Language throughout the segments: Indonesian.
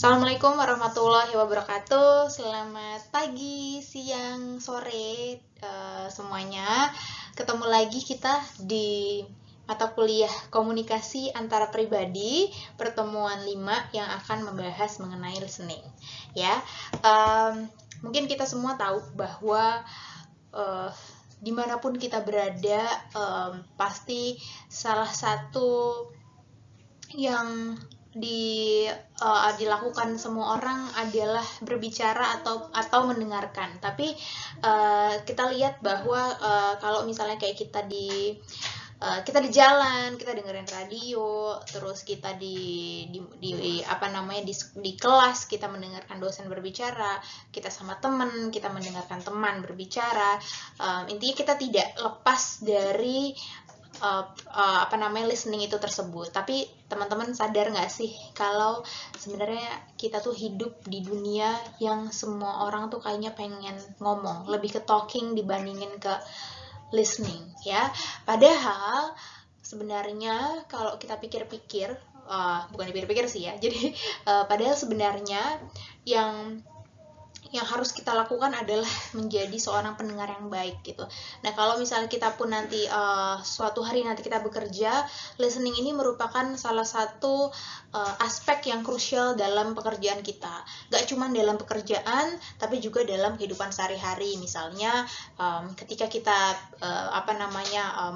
Assalamualaikum warahmatullahi wabarakatuh. Selamat pagi, siang, sore, semuanya. Ketemu lagi kita di mata kuliah komunikasi antara pribadi, pertemuan 5 yang akan membahas mengenai listening. Ya, mungkin kita semua tahu bahwa dimanapun kita berada, pasti salah satu yang dilakukan semua orang adalah berbicara atau mendengarkan. Tapi kita lihat bahwa kalau misalnya kayak kita di jalan, kita dengerin radio, terus kita di kelas kita mendengarkan dosen berbicara, kita sama teman kita mendengarkan teman berbicara. Intinya kita tidak lepas dari listening itu tersebut. Tapi teman-teman sadar nggak sih kalau sebenarnya kita tuh hidup di dunia yang semua orang tuh kayaknya pengen ngomong, lebih ke talking dibandingin ke listening, ya. Padahal sebenarnya kalau kita pikir-pikir, bukan dipikir-pikir sih ya, jadi padahal sebenarnya yang harus kita lakukan adalah menjadi seorang pendengar yang baik gitu. Nah, kalau misalnya kita pun nanti suatu hari nanti kita bekerja, listening ini merupakan salah satu aspek yang krusial dalam pekerjaan kita. Gak cuma dalam pekerjaan, tapi juga dalam kehidupan sehari-hari. Misalnya ketika kita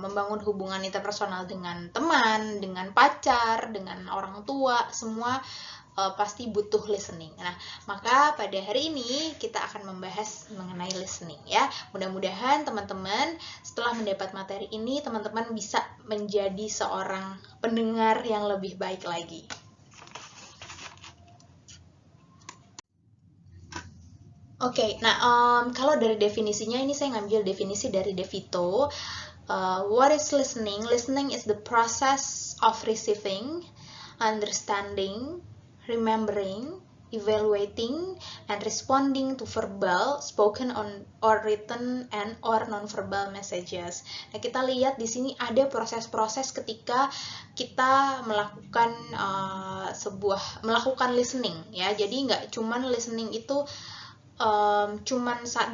membangun hubungan interpersonal dengan teman, dengan pacar, dengan orang tua, semua pasti butuh listening. Nah, maka pada hari ini kita akan membahas mengenai listening, ya. Mudah-mudahan teman-teman setelah mendapat materi ini, teman-teman bisa menjadi seorang pendengar yang lebih baik lagi. Oke, nah kalau dari definisinya ini saya ngambil definisi dari De Vito. What is listening? Listening is the process of receiving, understanding, remembering, evaluating, and responding to verbal, spoken or written, and or non-verbal messages. Nah, kita lihat di sini ada proses-proses ketika kita melakukan listening, ya. Jadi nggak cuman listening itu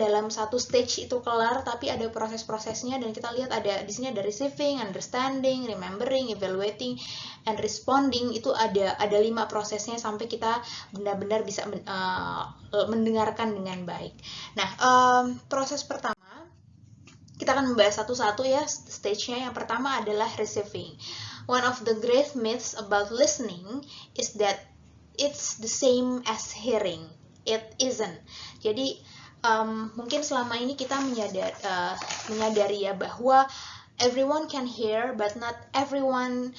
dalam satu stage itu kelar, tapi ada proses-prosesnya, dan kita lihat ada di sini ada receiving, understanding, remembering, evaluating, and responding. Itu ada 5 prosesnya sampai kita benar-benar bisa mendengarkan dengan baik. Nah, proses pertama kita akan membahas satu-satu, ya. Stage-nya yang pertama adalah receiving. One of the great myths about listening is that it's the same as hearing. It isn't. Jadi mungkin selama ini kita menyadari ya bahwa everyone can hear but not everyone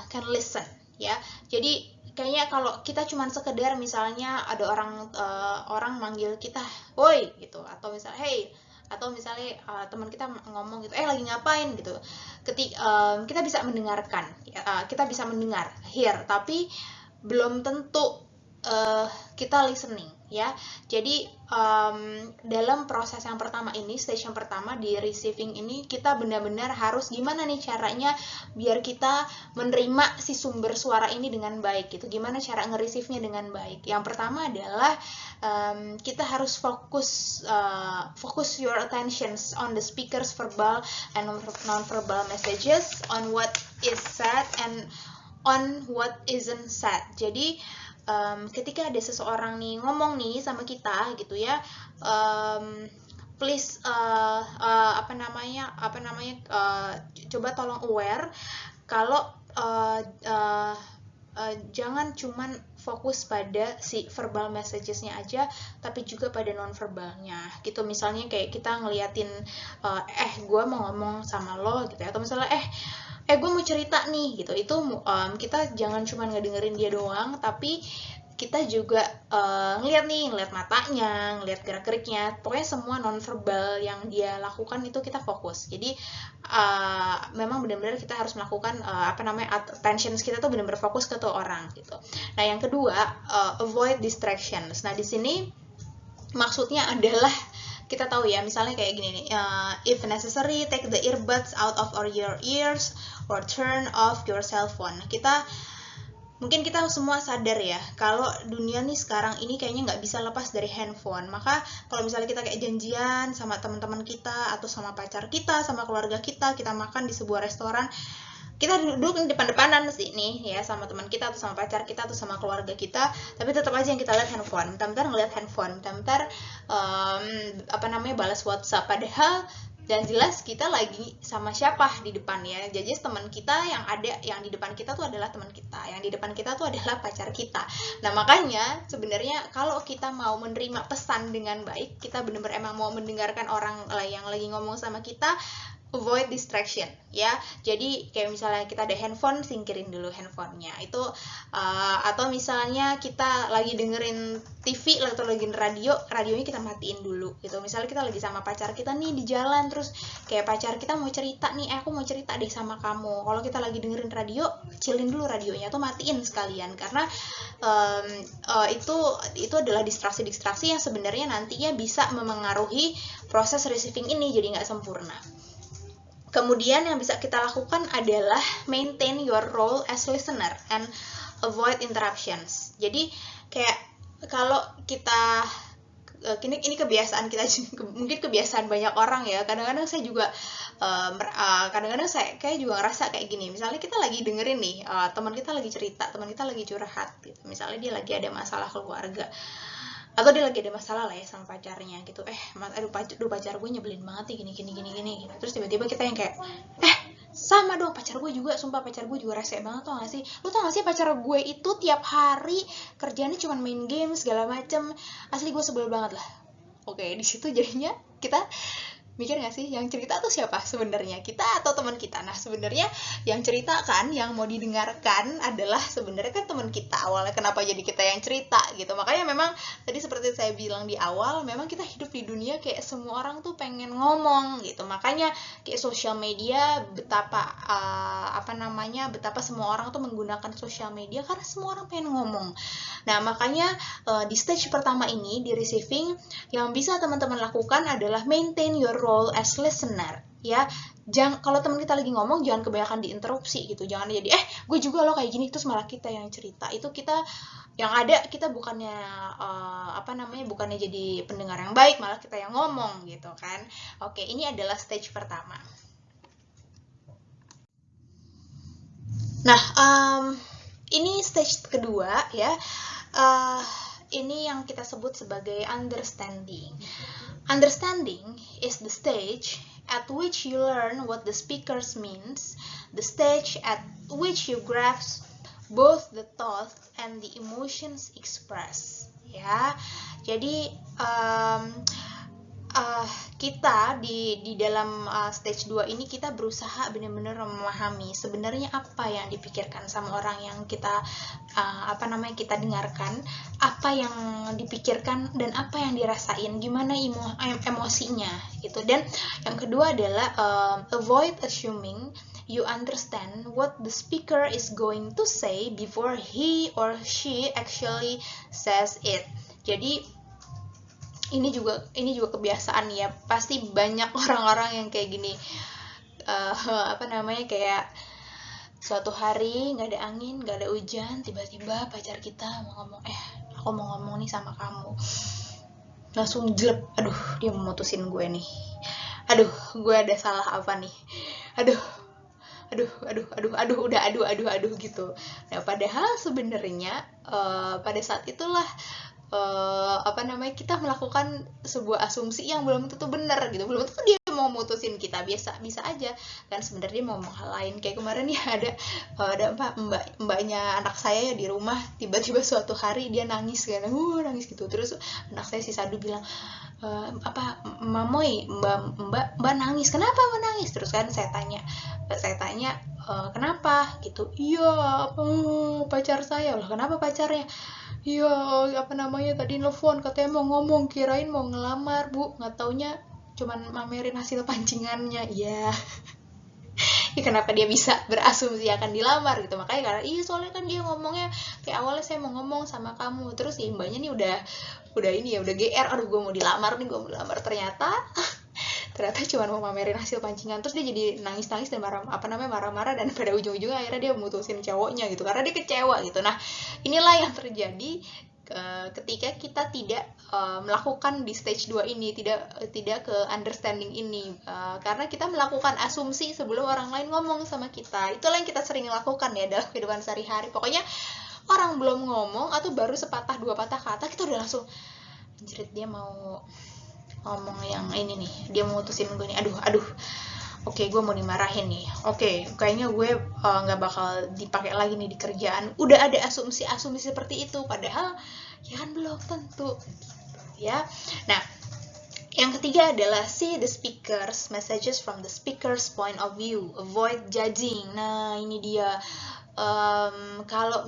can listen, ya. Jadi kayaknya kalau kita cuma sekedar misalnya ada orang manggil kita, woi gitu, atau misalnya hey, atau misalnya teman kita ngomong gitu, lagi ngapain gitu, kita bisa mendengarkan, kita bisa mendengar, hear, tapi belum tentu kita listening, ya. Jadi dalam proses yang pertama ini, stage yang pertama di receiving ini, kita benar-benar harus gimana nih caranya biar kita menerima si sumber suara ini dengan baik gitu. Gimana cara nge-receive-nya dengan baik? Yang pertama adalah kita harus focus your attentions on the speaker's verbal and non-verbal messages, on what is said and on what isn't said. Jadi ketika ada seseorang nih ngomong nih sama kita gitu, ya, please coba tolong aware kalau jangan cuman fokus pada si verbal messages-nya aja, tapi juga pada non-verbalnya gitu. Misalnya kayak kita ngeliatin gue mau ngomong sama lo gitu, ya. Atau misalnya gue mau cerita nih gitu. Itu kita jangan cuma ngedengerin dia doang, tapi kita juga ngeliat matanya, ngeliat gerak-geriknya, pokoknya semua non-verbal yang dia lakukan itu kita fokus. Jadi memang benar-benar kita harus melakukan attention kita tuh benar-benar fokus ke tuh orang gitu. Nah, yang kedua, avoid distractions. Nah, di sini maksudnya adalah kita tahu ya, misalnya kayak gini nih, if necessary take the earbuds out of your ears or turn off your cell phone. Kita Mungkin kita semua sadar ya, kalau dunia nih sekarang ini kayaknya nggak bisa lepas dari handphone. Maka kalau misalnya kita kayak janjian sama teman-teman kita, atau sama pacar kita, sama keluarga kita makan di sebuah restoran, kita duduk di depan-depanan sih nih ya, sama teman kita, atau sama pacar kita, atau sama keluarga kita, tapi tetap aja yang kita lihat handphone. Bentar-bentar ngeliat handphone, bentar-bentar balas WhatsApp. Padahal dan jelas kita lagi sama siapa di depan ya. Jadi teman kita yang di depan kita tuh adalah teman kita, yang di depan kita tuh adalah pacar kita. Nah makanya sebenarnya kalau kita mau menerima pesan dengan baik, kita benar-benar emang mau mendengarkan orang yang lagi ngomong sama kita, avoid distraction ya. Jadi kayak misalnya kita ada handphone, singkirin dulu handphonenya itu, atau misalnya kita lagi dengerin TV atau lagi radionya kita matiin dulu gitu. Misalnya kita lagi sama pacar kita nih di jalan, terus kayak pacar kita mau cerita nih, aku mau cerita deh sama kamu. Kalau kita lagi dengerin radio, kecilin dulu radionya tuh, matiin sekalian, karena itu adalah distraksi yang sebenarnya nantinya bisa memengaruhi proses receiving ini jadi nggak sempurna. Kemudian yang bisa kita lakukan adalah maintain your role as listener and avoid interruptions. Jadi kayak kalau kita ini kebiasaan kita, mungkin kebiasaan banyak orang ya. Kadang-kadang saya juga saya kayak juga ngerasa kayak gini. Misalnya kita lagi dengerin nih, teman kita lagi cerita, teman kita lagi curhat gitu. Misalnya dia lagi ada masalah keluarga, atau dia lagi ada masalah lah ya sama pacarnya gitu. Aduh pacar gue nyebelin banget nih, gini. Terus tiba-tiba kita yang kayak, sama dong, pacar gue juga, sumpah pacar gue juga rese banget, tau gak sih? Lu tau gak sih pacar gue itu tiap hari kerjanya cuma main game segala macem, asli gue sebel banget lah. Oke, di situ jadinya kita mikir gak sih, yang cerita tuh siapa sebenarnya, kita atau teman kita? Nah sebenarnya yang cerita kan, yang mau didengarkan adalah sebenarnya kan teman kita awalnya. Kenapa jadi kita yang cerita gitu? Makanya memang tadi seperti saya bilang di awal, memang kita hidup di dunia kayak semua orang tuh pengen ngomong gitu. Makanya kayak sosial media, betapa betapa semua orang tuh menggunakan sosial media karena semua orang pengen ngomong. Nah makanya di stage pertama ini, di receiving, yang bisa teman-teman lakukan adalah maintain your role as listener ya. Kalau teman kita lagi ngomong, jangan kebanyakan diinterupsi gitu. Jangan jadi gue juga lo kayak gini, terus malah kita yang cerita. Itu kita bukannya bukannya jadi pendengar yang baik, malah kita yang ngomong gitu kan. Oke, ini adalah stage pertama. Nah ini stage kedua ya. Ini yang kita sebut sebagai understanding. Understanding is the stage at which you learn what the speakers means, the stage at which you grasp both the thoughts and the emotions expressed. Ya, jadi kita di dalam stage 2 ini kita berusaha benar-benar memahami sebenarnya apa yang dipikirkan sama orang yang kita kita dengarkan, apa yang dipikirkan dan apa yang dirasain, gimana emosinya gitu. Dan yang kedua adalah avoid assuming you understand what the speaker is going to say before he or she actually says it. Jadi ini juga kebiasaan ya, pasti banyak orang-orang yang kayak gini, kayak suatu hari nggak ada angin, nggak ada hujan, tiba-tiba pacar kita mau ngomong, aku mau ngomong nih sama kamu, langsung jelek, aduh dia memutusin gue nih, aduh gue ada salah apa nih, aduh gitu. Nah padahal sebenarnya pada saat itulah kita melakukan sebuah asumsi yang belum tentu benar gitu, belum tentu dia mau mutusin kita, bisa aja kan sebenarnya mau hal lain. Kayak kemarin ya ada mbaknya anak saya ya di rumah, tiba-tiba suatu hari dia nangis kan, nangis gitu. Terus anak saya si Sadu bilang, Mamoy, mbak nangis, kenapa mbak nangis? Terus kan saya tanya kenapa gitu. Iya, pacar saya. Lah kenapa pacarnya? Iya, tadi nelfon katanya mau ngomong, kirain mau ngelamar bu, nggak taunya cuman mamerin hasil pancingannya. Iya. Ya kenapa dia bisa berasumsi akan dilamar gitu? Makanya karena soalnya kan dia ngomongnya kayak awalnya saya mau ngomong sama kamu, terus mbaknya nih udah GR, aduh gue mau dilamar, ternyata ternyata cuma mau pamerin hasil pancingan, terus dia jadi nangis-nangis dan marah-marah, dan pada ujung-ujungnya akhirnya dia mutusin cowoknya gitu karena dia kecewa gitu. Nah, inilah yang terjadi ketika kita tidak melakukan di stage 2 ini, tidak ke understanding ini, karena kita melakukan asumsi sebelum orang lain ngomong sama kita. Itulah yang kita sering lakukan ya dalam kehidupan sehari-hari. Pokoknya orang belum ngomong atau baru sepatah dua patah kata, kita udah langsung anjrit, dia mau ngomong yang ini nih, dia mau mutusin gue nih, aduh oke, gue mau dimarahin nih, oke, kayaknya gue nggak bakal dipakai lagi nih di kerjaan. Udah ada asumsi seperti itu, padahal ya kan belum tentu gitu ya. Nah, yang ketiga adalah see the speakers messages from the speaker's point of view, avoid judging. Nah, ini dia, kalau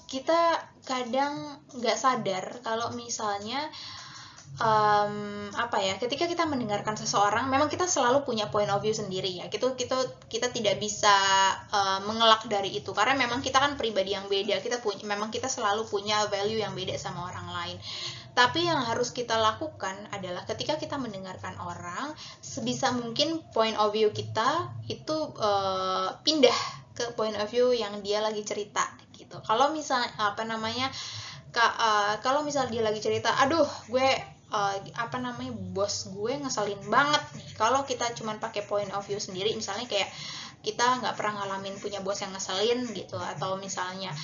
kita kadang nggak sadar kalau misalnya ketika kita mendengarkan seseorang, memang kita selalu punya point of view sendiri ya. Kita tidak bisa mengelak dari itu karena memang kita kan pribadi yang beda. Kita selalu punya value yang beda sama orang lain. Tapi yang harus kita lakukan adalah ketika kita mendengarkan orang, sebisa mungkin point of view kita itu pindah ke point of view yang dia lagi cerita gitu. Kalau misalnya kalau misal dia lagi cerita, aduh gue bos gue ngeselin banget nih. Kalau kita cuman pakai point of view sendiri, misalnya kayak kita nggak pernah ngalamin punya bos yang ngeselin gitu, atau misalnya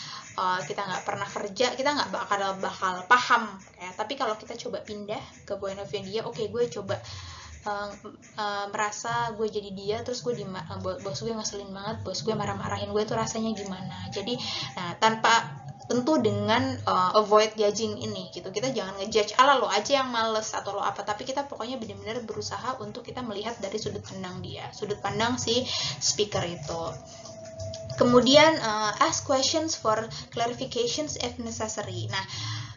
kita nggak pernah kerja, kita nggak bakal paham ya. Tapi kalau kita coba pindah ke point of view dia, oke, gue coba merasa gue jadi dia, terus bos gue ngeselin banget, bos gue marah-marahin gue, tuh rasanya gimana. Jadi tentu dengan avoid judging ini gitu. Kita jangan ngejudge ala lo aja yang males atau lo apa, tapi kita pokoknya benar-benar berusaha untuk kita melihat dari sudut pandang dia, sudut pandang si speaker itu. Kemudian ask questions for clarifications if necessary. Nah,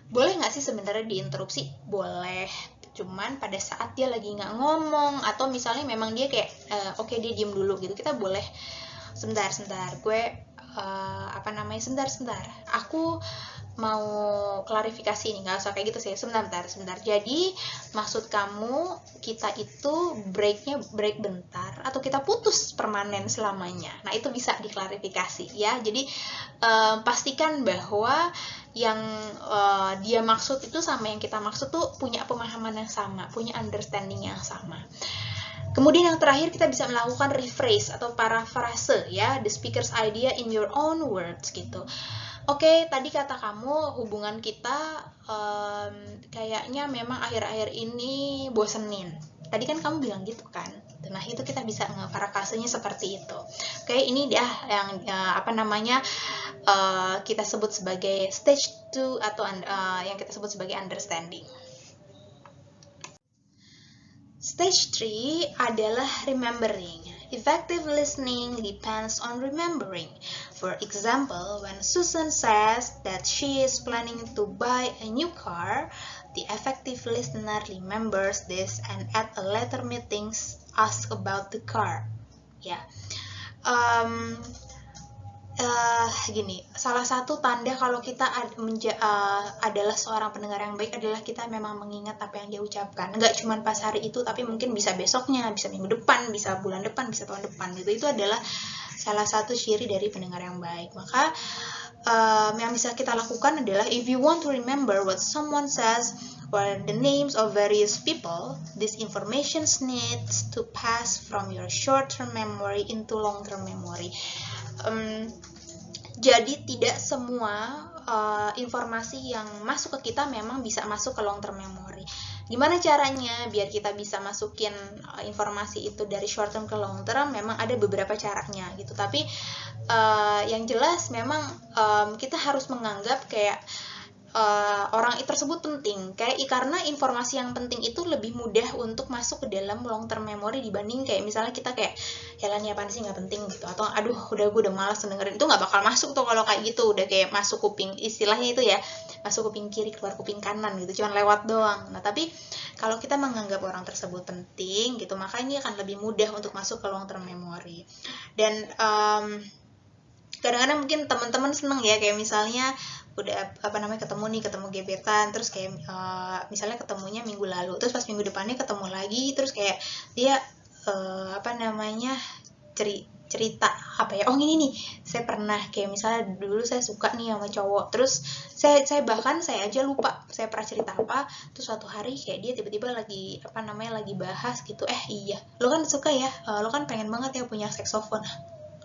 boleh nggak sih sebenarnya diinterupsi? Boleh, cuman pada saat dia lagi nggak ngomong, atau misalnya memang dia kayak oke, dia diem dulu gitu, kita boleh sebentar gue sebentar, aku mau klarifikasi ini, nggak usah kayak gitu sih, sebentar. Jadi maksud kamu kita itu break bentar atau kita putus permanen selamanya? Nah, itu bisa diklarifikasi ya. Jadi pastikan bahwa yang dia maksud itu sama yang kita maksud tuh punya pemahaman yang sama, punya understanding yang sama. Kemudian yang terakhir, kita bisa melakukan rephrase atau parafrase ya, the speaker's idea in your own words gitu. Oke, tadi kata kamu hubungan kita kayaknya memang akhir-akhir ini bosenin. Tadi kan kamu bilang gitu kan. Nah, itu kita bisa ngeparafrasenya seperti itu. Oke, ini dia yang kita sebut sebagai stage 2 atau yang kita sebut sebagai understanding. Stage 3 adalah remembering. Effective listening depends on remembering. For example, when Susan says that she is planning to buy a new car, the effective listener remembers this and at a later meeting ask about the car. Ya. Gini, salah satu tanda kalau kita adalah seorang pendengar yang baik adalah kita memang mengingat apa yang dia ucapkan. Nggak cuma pas hari itu, tapi mungkin bisa besoknya, bisa minggu depan, bisa bulan depan, bisa tahun depan gitu. Itu adalah salah satu ciri dari pendengar yang baik. Maka yang bisa kita lakukan adalah, if you want to remember what someone says or the names of various people, this information needs to pass from your short-term memory into long-term memory. Jadi tidak semua informasi yang masuk ke kita memang bisa masuk ke long term memory. Gimana caranya biar kita bisa masukin informasi itu dari short term ke long term? Memang ada beberapa caranya gitu. Tapi yang jelas memang kita harus menganggap kayak orang tersebut penting, karena informasi yang penting itu lebih mudah untuk masuk ke dalam long term memory dibanding kayak misalnya kita kayak jalannya apaan sih, nggak penting gitu, atau aduh gue udah malas dengerin, itu nggak bakal masuk tuh kalau kayak gitu, udah kayak masuk kuping, istilahnya itu ya, masuk kuping kiri keluar kuping kanan gitu, cuman lewat doang. Nah, tapi kalau kita menganggap orang tersebut penting gitu, maka ini akan lebih mudah untuk masuk ke long term memory. Dan kadang-kadang mungkin teman-teman seneng ya, kayak misalnya ketemu gebetan, terus kayak misalnya ketemunya minggu lalu, terus pas minggu depannya ketemu lagi, terus kayak dia cerita apa ya, oh ini nih saya pernah kayak misalnya dulu saya suka nih sama cowok, terus saya aja lupa saya pernah cerita apa, terus suatu hari kayak dia tiba-tiba lagi lagi bahas gitu, iya lo kan suka ya, lo kan pengen banget ya punya saksofon.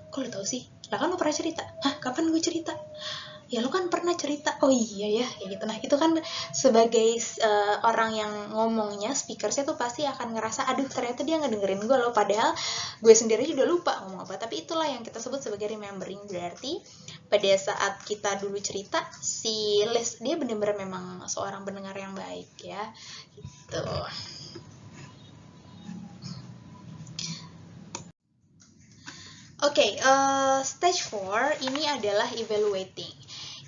Kok lo tau sih? Lah kan lo pernah cerita. Hah, kapan gue cerita? Ya lo kan pernah cerita. Oh iya ya, ya gitu. Nah itu kan sebagai orang yang ngomongnya, speakersnya tuh pasti akan ngerasa, aduh ternyata dia ngedengerin gue loh, padahal gue sendiri juga lupa ngomong apa. Tapi itulah yang kita sebut sebagai remembering. Berarti pada saat kita dulu cerita, si Les dia benar-benar memang seorang pendengar yang baik ya, gitu. Oke, stage 4 ini adalah evaluating.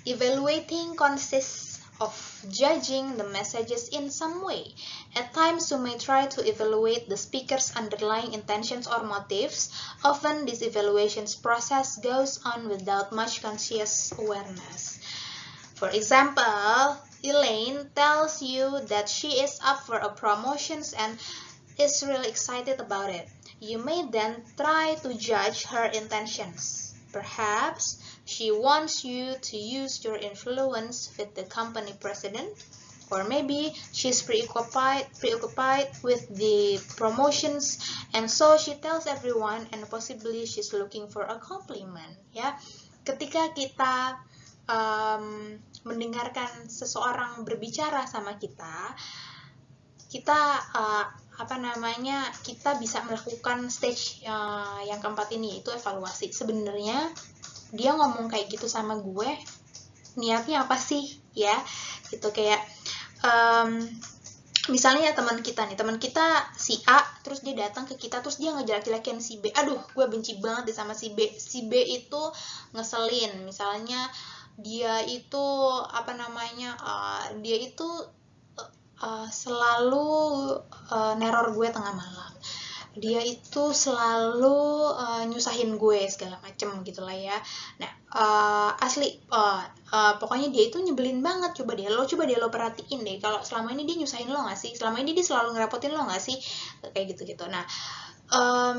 Evaluating consists of judging the messages in some way. At times, you may try to evaluate the speaker's underlying intentions or motives. Often, this evaluation process goes on without much conscious awareness. For example, Elaine tells you that she is up for a promotion and is really excited about it. You may then try to judge her intentions. Perhaps she wants you to use your influence with the company president, or maybe she's preoccupied with the promotions, and so she tells everyone, and possibly she's looking for a compliment. Ya, ketika kita mendengarkan seseorang berbicara sama kita kita bisa melakukan stage yang keempat ini, yaitu evaluasi. Sebenarnya dia ngomong kayak gitu sama gue, niatnya apa sih ya, gitu. Kayak misalnya teman kita si A, terus dia datang ke kita, terus dia ngejelek-jelekin si B. Aduh, gue benci banget deh sama si B. Si B itu ngeselin. Misalnya dia itu selalu neror gue tengah malam. Dia itu selalu nyusahin gue segala macem gitulah ya. Nah, pokoknya dia itu nyebelin banget. Coba deh lo perhatiin deh, kalau selama ini dia nyusahin lo nggak sih? Selama ini dia selalu ngerepotin lo nggak sih? Kayak gitu-gitu. Nah,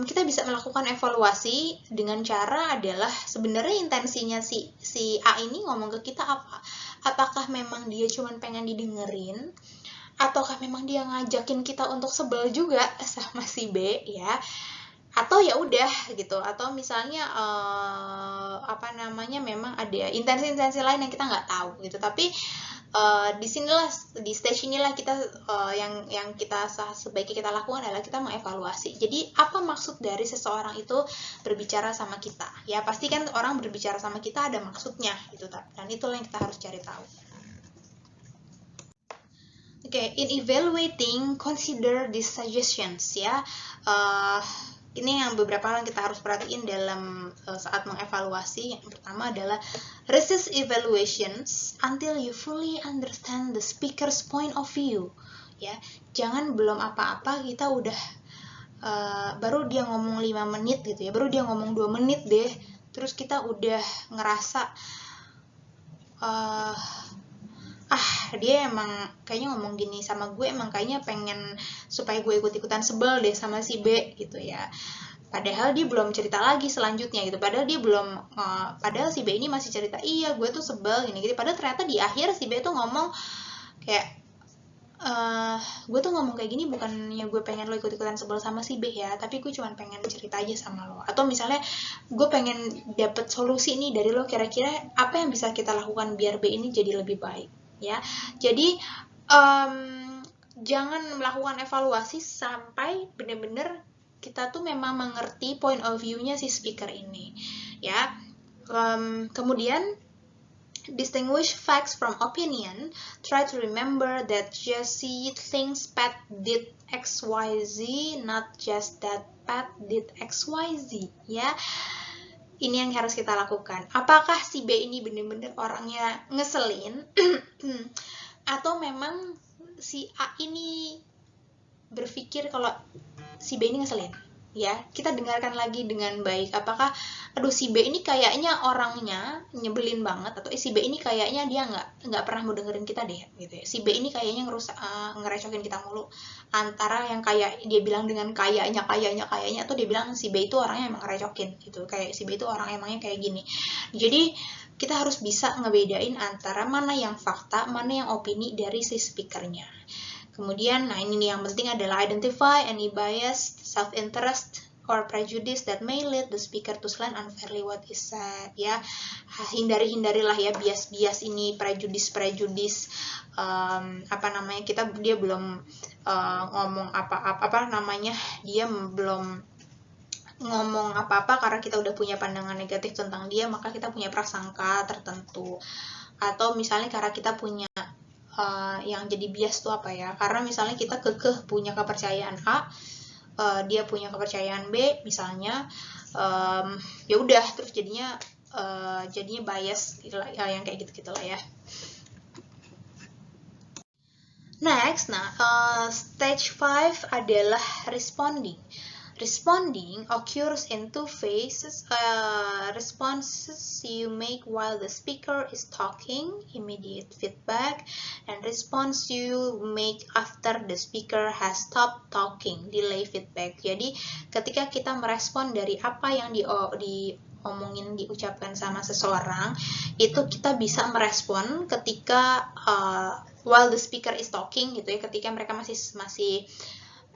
kita bisa melakukan evaluasi dengan cara adalah sebenarnya intensinya si A ini ngomong ke kita apa? Apakah memang dia cuma pengen didengerin, ataukah memang dia ngajakin kita untuk sebel juga sama si B ya, atau ya udah gitu, atau misalnya memang ada intensi lain yang kita nggak tahu gitu. Tapi di stage inilah kita yang kita sebaiknya kita lakukan adalah kita mengevaluasi. Jadi apa maksud dari seseorang itu berbicara sama kita ya? Pasti kan orang berbicara sama kita ada maksudnya gitu, dan itulah yang kita harus cari tahu. Okay, in evaluating, consider these suggestions ya. Ini yang beberapa hal yang kita harus perhatiin dalam saat mengevaluasi. Yang pertama adalah resist evaluations until you fully understand the speaker's point of view. Ya, jangan belum apa-apa kita udah baru dia ngomong 5 menit gitu ya, baru dia ngomong 2 menit deh, terus kita udah ngerasa dia emang kayaknya ngomong gini sama gue, emang kayaknya pengen supaya gue ikut-ikutan sebel deh sama si B gitu ya. Padahal dia belum cerita lagi selanjutnya gitu. Padahal dia belum, padahal si B ini masih cerita, iya gue tuh sebel gini gitu. Padahal ternyata di akhir si B tuh ngomong kayak, gue tuh ngomong kayak gini bukannya gue pengen lo ikut-ikutan sebel sama si B ya, tapi gue cuma pengen cerita aja sama lo. Atau misalnya gue pengen dapet solusi nih dari lo, kira-kira apa yang bisa kita lakukan biar B ini jadi lebih baik ya. Jadi jangan melakukan evaluasi sampai benar-benar kita tuh memang mengerti point of view-nya si speaker ini ya. Kemudian distinguish facts from opinion. Try to remember that Jessie thinks Pat did XYZ, not just that Pat did XYZ ya. Ini yang harus kita lakukan. Apakah si B ini benar-benar orangnya ngeselin atau memang si A ini berpikir kalau si B ini ngeselin ya, kita dengarkan lagi dengan baik. Apakah, aduh si B ini kayaknya orangnya nyebelin banget, atau si B ini kayaknya dia nggak pernah mau dengerin kita deh, gitu ya. Si B ini kayaknya ngerecokin kita mulu. Antara yang kayak dia bilang dengan kayaknya, atau dia bilang si B itu orangnya emang ngerecokin, gitu. Kayak si B itu orang emangnya kayak gini. Jadi kita harus bisa ngebedain antara mana yang fakta, mana yang opini dari si speakernya. Kemudian, nah ini nih yang penting adalah identify any bias, self-interest, or prejudice that may lead the speaker to slant unfairly what is said. Ya, hindarilah ya bias-bias ini, prejudice, apa namanya, dia belum ngomong apa namanya, dia belum ngomong apa-apa karena kita udah punya pandangan negatif tentang dia, maka kita punya prasangka tertentu. Atau misalnya karena kita punya yang jadi bias tuh apa ya, karena misalnya kita kekeh punya kepercayaan A, dia punya kepercayaan B misalnya, ya udah terus jadinya bias yang kayak gitu-gitu lah ya. Next, stage 5 adalah responding. Responding occurs in two phases. Responses you make while the speaker is talking, immediate feedback, and response you make after the speaker has stopped talking, delay feedback. Jadi ketika kita merespon dari apa yang diomongin, diucapkan sama seseorang, itu kita bisa merespon ketika while the speaker is talking, gitu ya, ketika mereka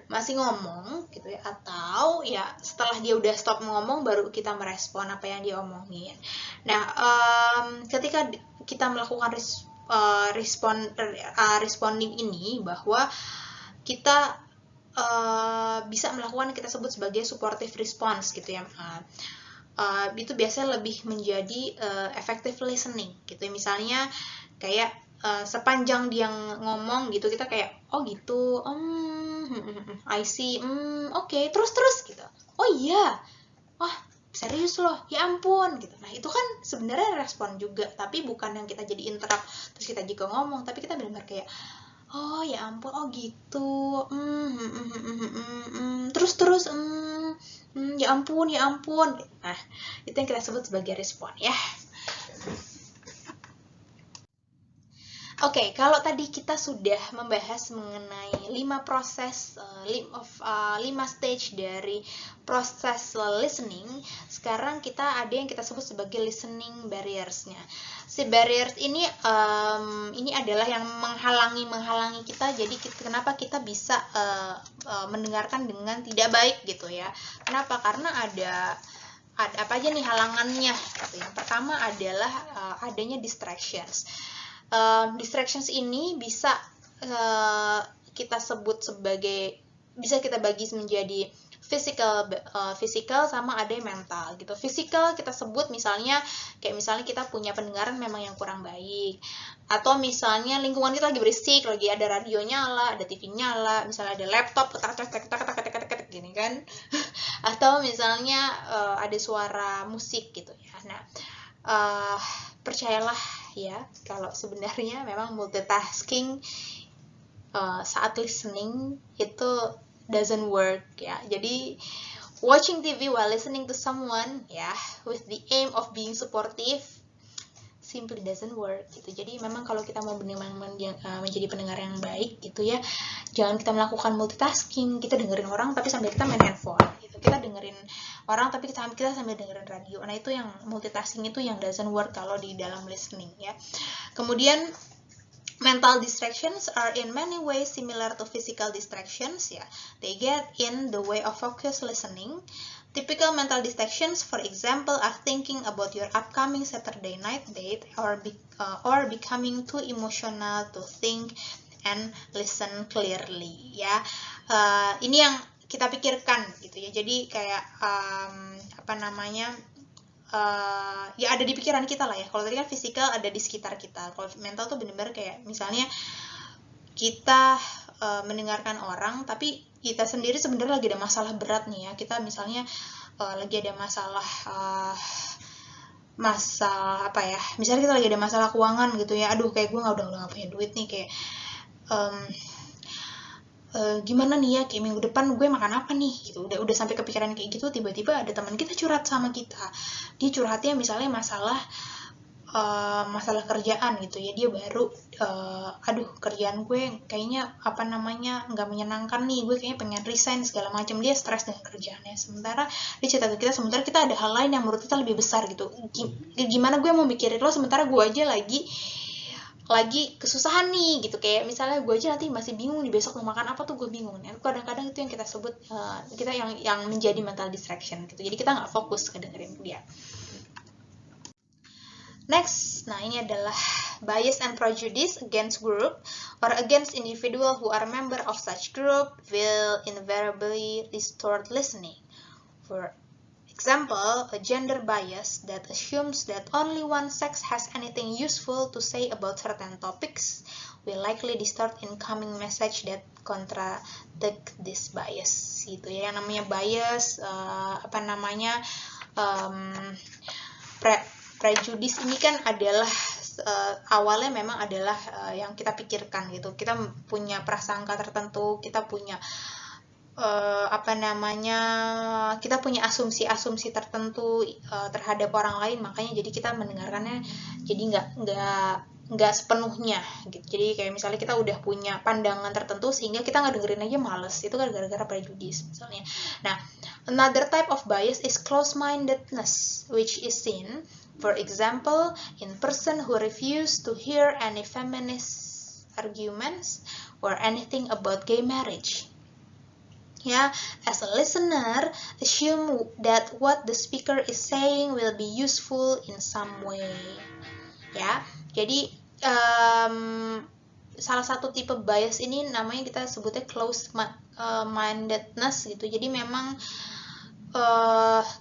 masih ngomong gitu ya, atau ya setelah dia udah stop ngomong baru kita merespon apa yang dia omongin. Nah, ketika kita melakukan responding ini, bahwa kita bisa melakukan yang kita sebut sebagai supportive response gitu ya. Itu biasanya lebih menjadi effective listening gitu ya. Misalnya kayak sepanjang dia ngomong gitu, kita kayak oh gitu, I see, oke, terus gitu. Oh iya, wah serius loh, ya ampun gitu. Nah itu kan sebenarnya respon juga, tapi bukan yang kita jadi interrupt terus kita juga ngomong, tapi kita benar-benar kayak oh ya ampun, oh gitu, terus ya ampun. Nah itu yang kita sebut sebagai respon ya. Oke, kalau tadi kita sudah membahas mengenai 5 proses, 5 stage dari proses listening, sekarang kita ada yang kita sebut sebagai listening barriers-nya. Si barriers ini adalah yang menghalangi kita, jadi kenapa kita bisa mendengarkan dengan tidak baik gitu ya. Kenapa? Karena ada apa aja nih halangannya gitu. Yang pertama adalah adanya distractions. Distractions ini bisa kita sebut sebagai, bisa kita bagi menjadi physical sama ada yang mental gitu. Physical kita sebut misalnya kita punya pendengaran memang yang kurang baik, atau misalnya lingkungan kita lagi berisik, lagi ada radio nyala, ada TV nyala, misalnya ada laptop ketak gini kan, atau misalnya ada suara musik gitu ya. Nah, percayalah ya, kalau sebenarnya memang multitasking saat listening itu doesn't work ya. Jadi watching TV while listening to someone ya with the aim of being supportive simply doesn't work gitu. Jadi memang kalau kita mau menjadi pendengar yang baik gitu ya, jangan kita melakukan multitasking, kita dengerin orang tapi sambil kita main handphone gitu. Kita dengerin orang tapi kita sambil dengerin radio. Nah itu yang multitasking itu yang doesn't work kalau di dalam listening ya. Kemudian mental distractions are in many ways similar to physical distractions ya. They get in the way of focused listening. Typical mental distractions, for example, are thinking about your upcoming Saturday night date or becoming too emotional to think and listen clearly ya. Ini yang kita pikirkan gitu ya. Jadi kayak ya ada di pikiran kita lah ya. Kalau tadi kan physical ada di sekitar kita. Kalau mental tuh benar-benar kayak misalnya kita mendengarkan orang tapi kita sendiri sebenarnya lagi ada masalah berat nih ya. Kita misalnya lagi ada masalah apa ya, misalnya kita lagi ada masalah keuangan gitu ya. Aduh kayak gue udah gak punya duit nih, kayak gimana nih ya, kayak minggu depan gue makan apa nih gitu. Udah sampai kepikiran kayak gitu, tiba-tiba ada teman kita curhat sama kita. Dia curhatnya misalnya masalah kerjaan gitu ya, dia baru aduh kerjaan gue kayaknya nggak menyenangkan nih, gue kayaknya pengen resign segala macam, dia stres dengan kerjaannya. Sementara dia cerita ke kita, sementara kita ada hal lain yang menurut kita lebih besar gitu. Gimana gue mau mikirin lo sementara gue aja lagi kesusahan nih gitu. Kayak misalnya gue aja nanti masih bingung nih besok mau makan apa tuh, gue bingung. Kadang-kadang itu yang kita sebut kita yang menjadi mental distraction gitu. Jadi kita nggak fokus ke dengerin dia. Next, nah ini adalah bias and prejudice against group or against individual who are member of such group will invariably distort listening. For example, a gender bias that assumes that only one sex has anything useful to say about certain topics will likely distort incoming message that contradict this bias. Gitu ya, yang namanya bias, prejudis ini kan adalah awalnya memang adalah yang kita pikirkan gitu. Kita punya prasangka tertentu, kita punya kita punya asumsi-asumsi tertentu terhadap orang lain, makanya jadi kita mendengarkannya jadi nggak sepenuhnya gitu. Jadi kayak misalnya kita udah punya pandangan tertentu sehingga kita nggak dengerin aja males, itu kan gara-gara prejudis misalnya. Nah, another type of bias is close-mindedness, which is seen, for example, in person who refuse to hear any feminist arguments or anything about gay marriage. Ya, as a listener, assume that what the speaker is saying will be useful in some way. Ya, jadi salah satu tipe bias ini namanya kita sebutnya close-mindedness gitu. Jadi memang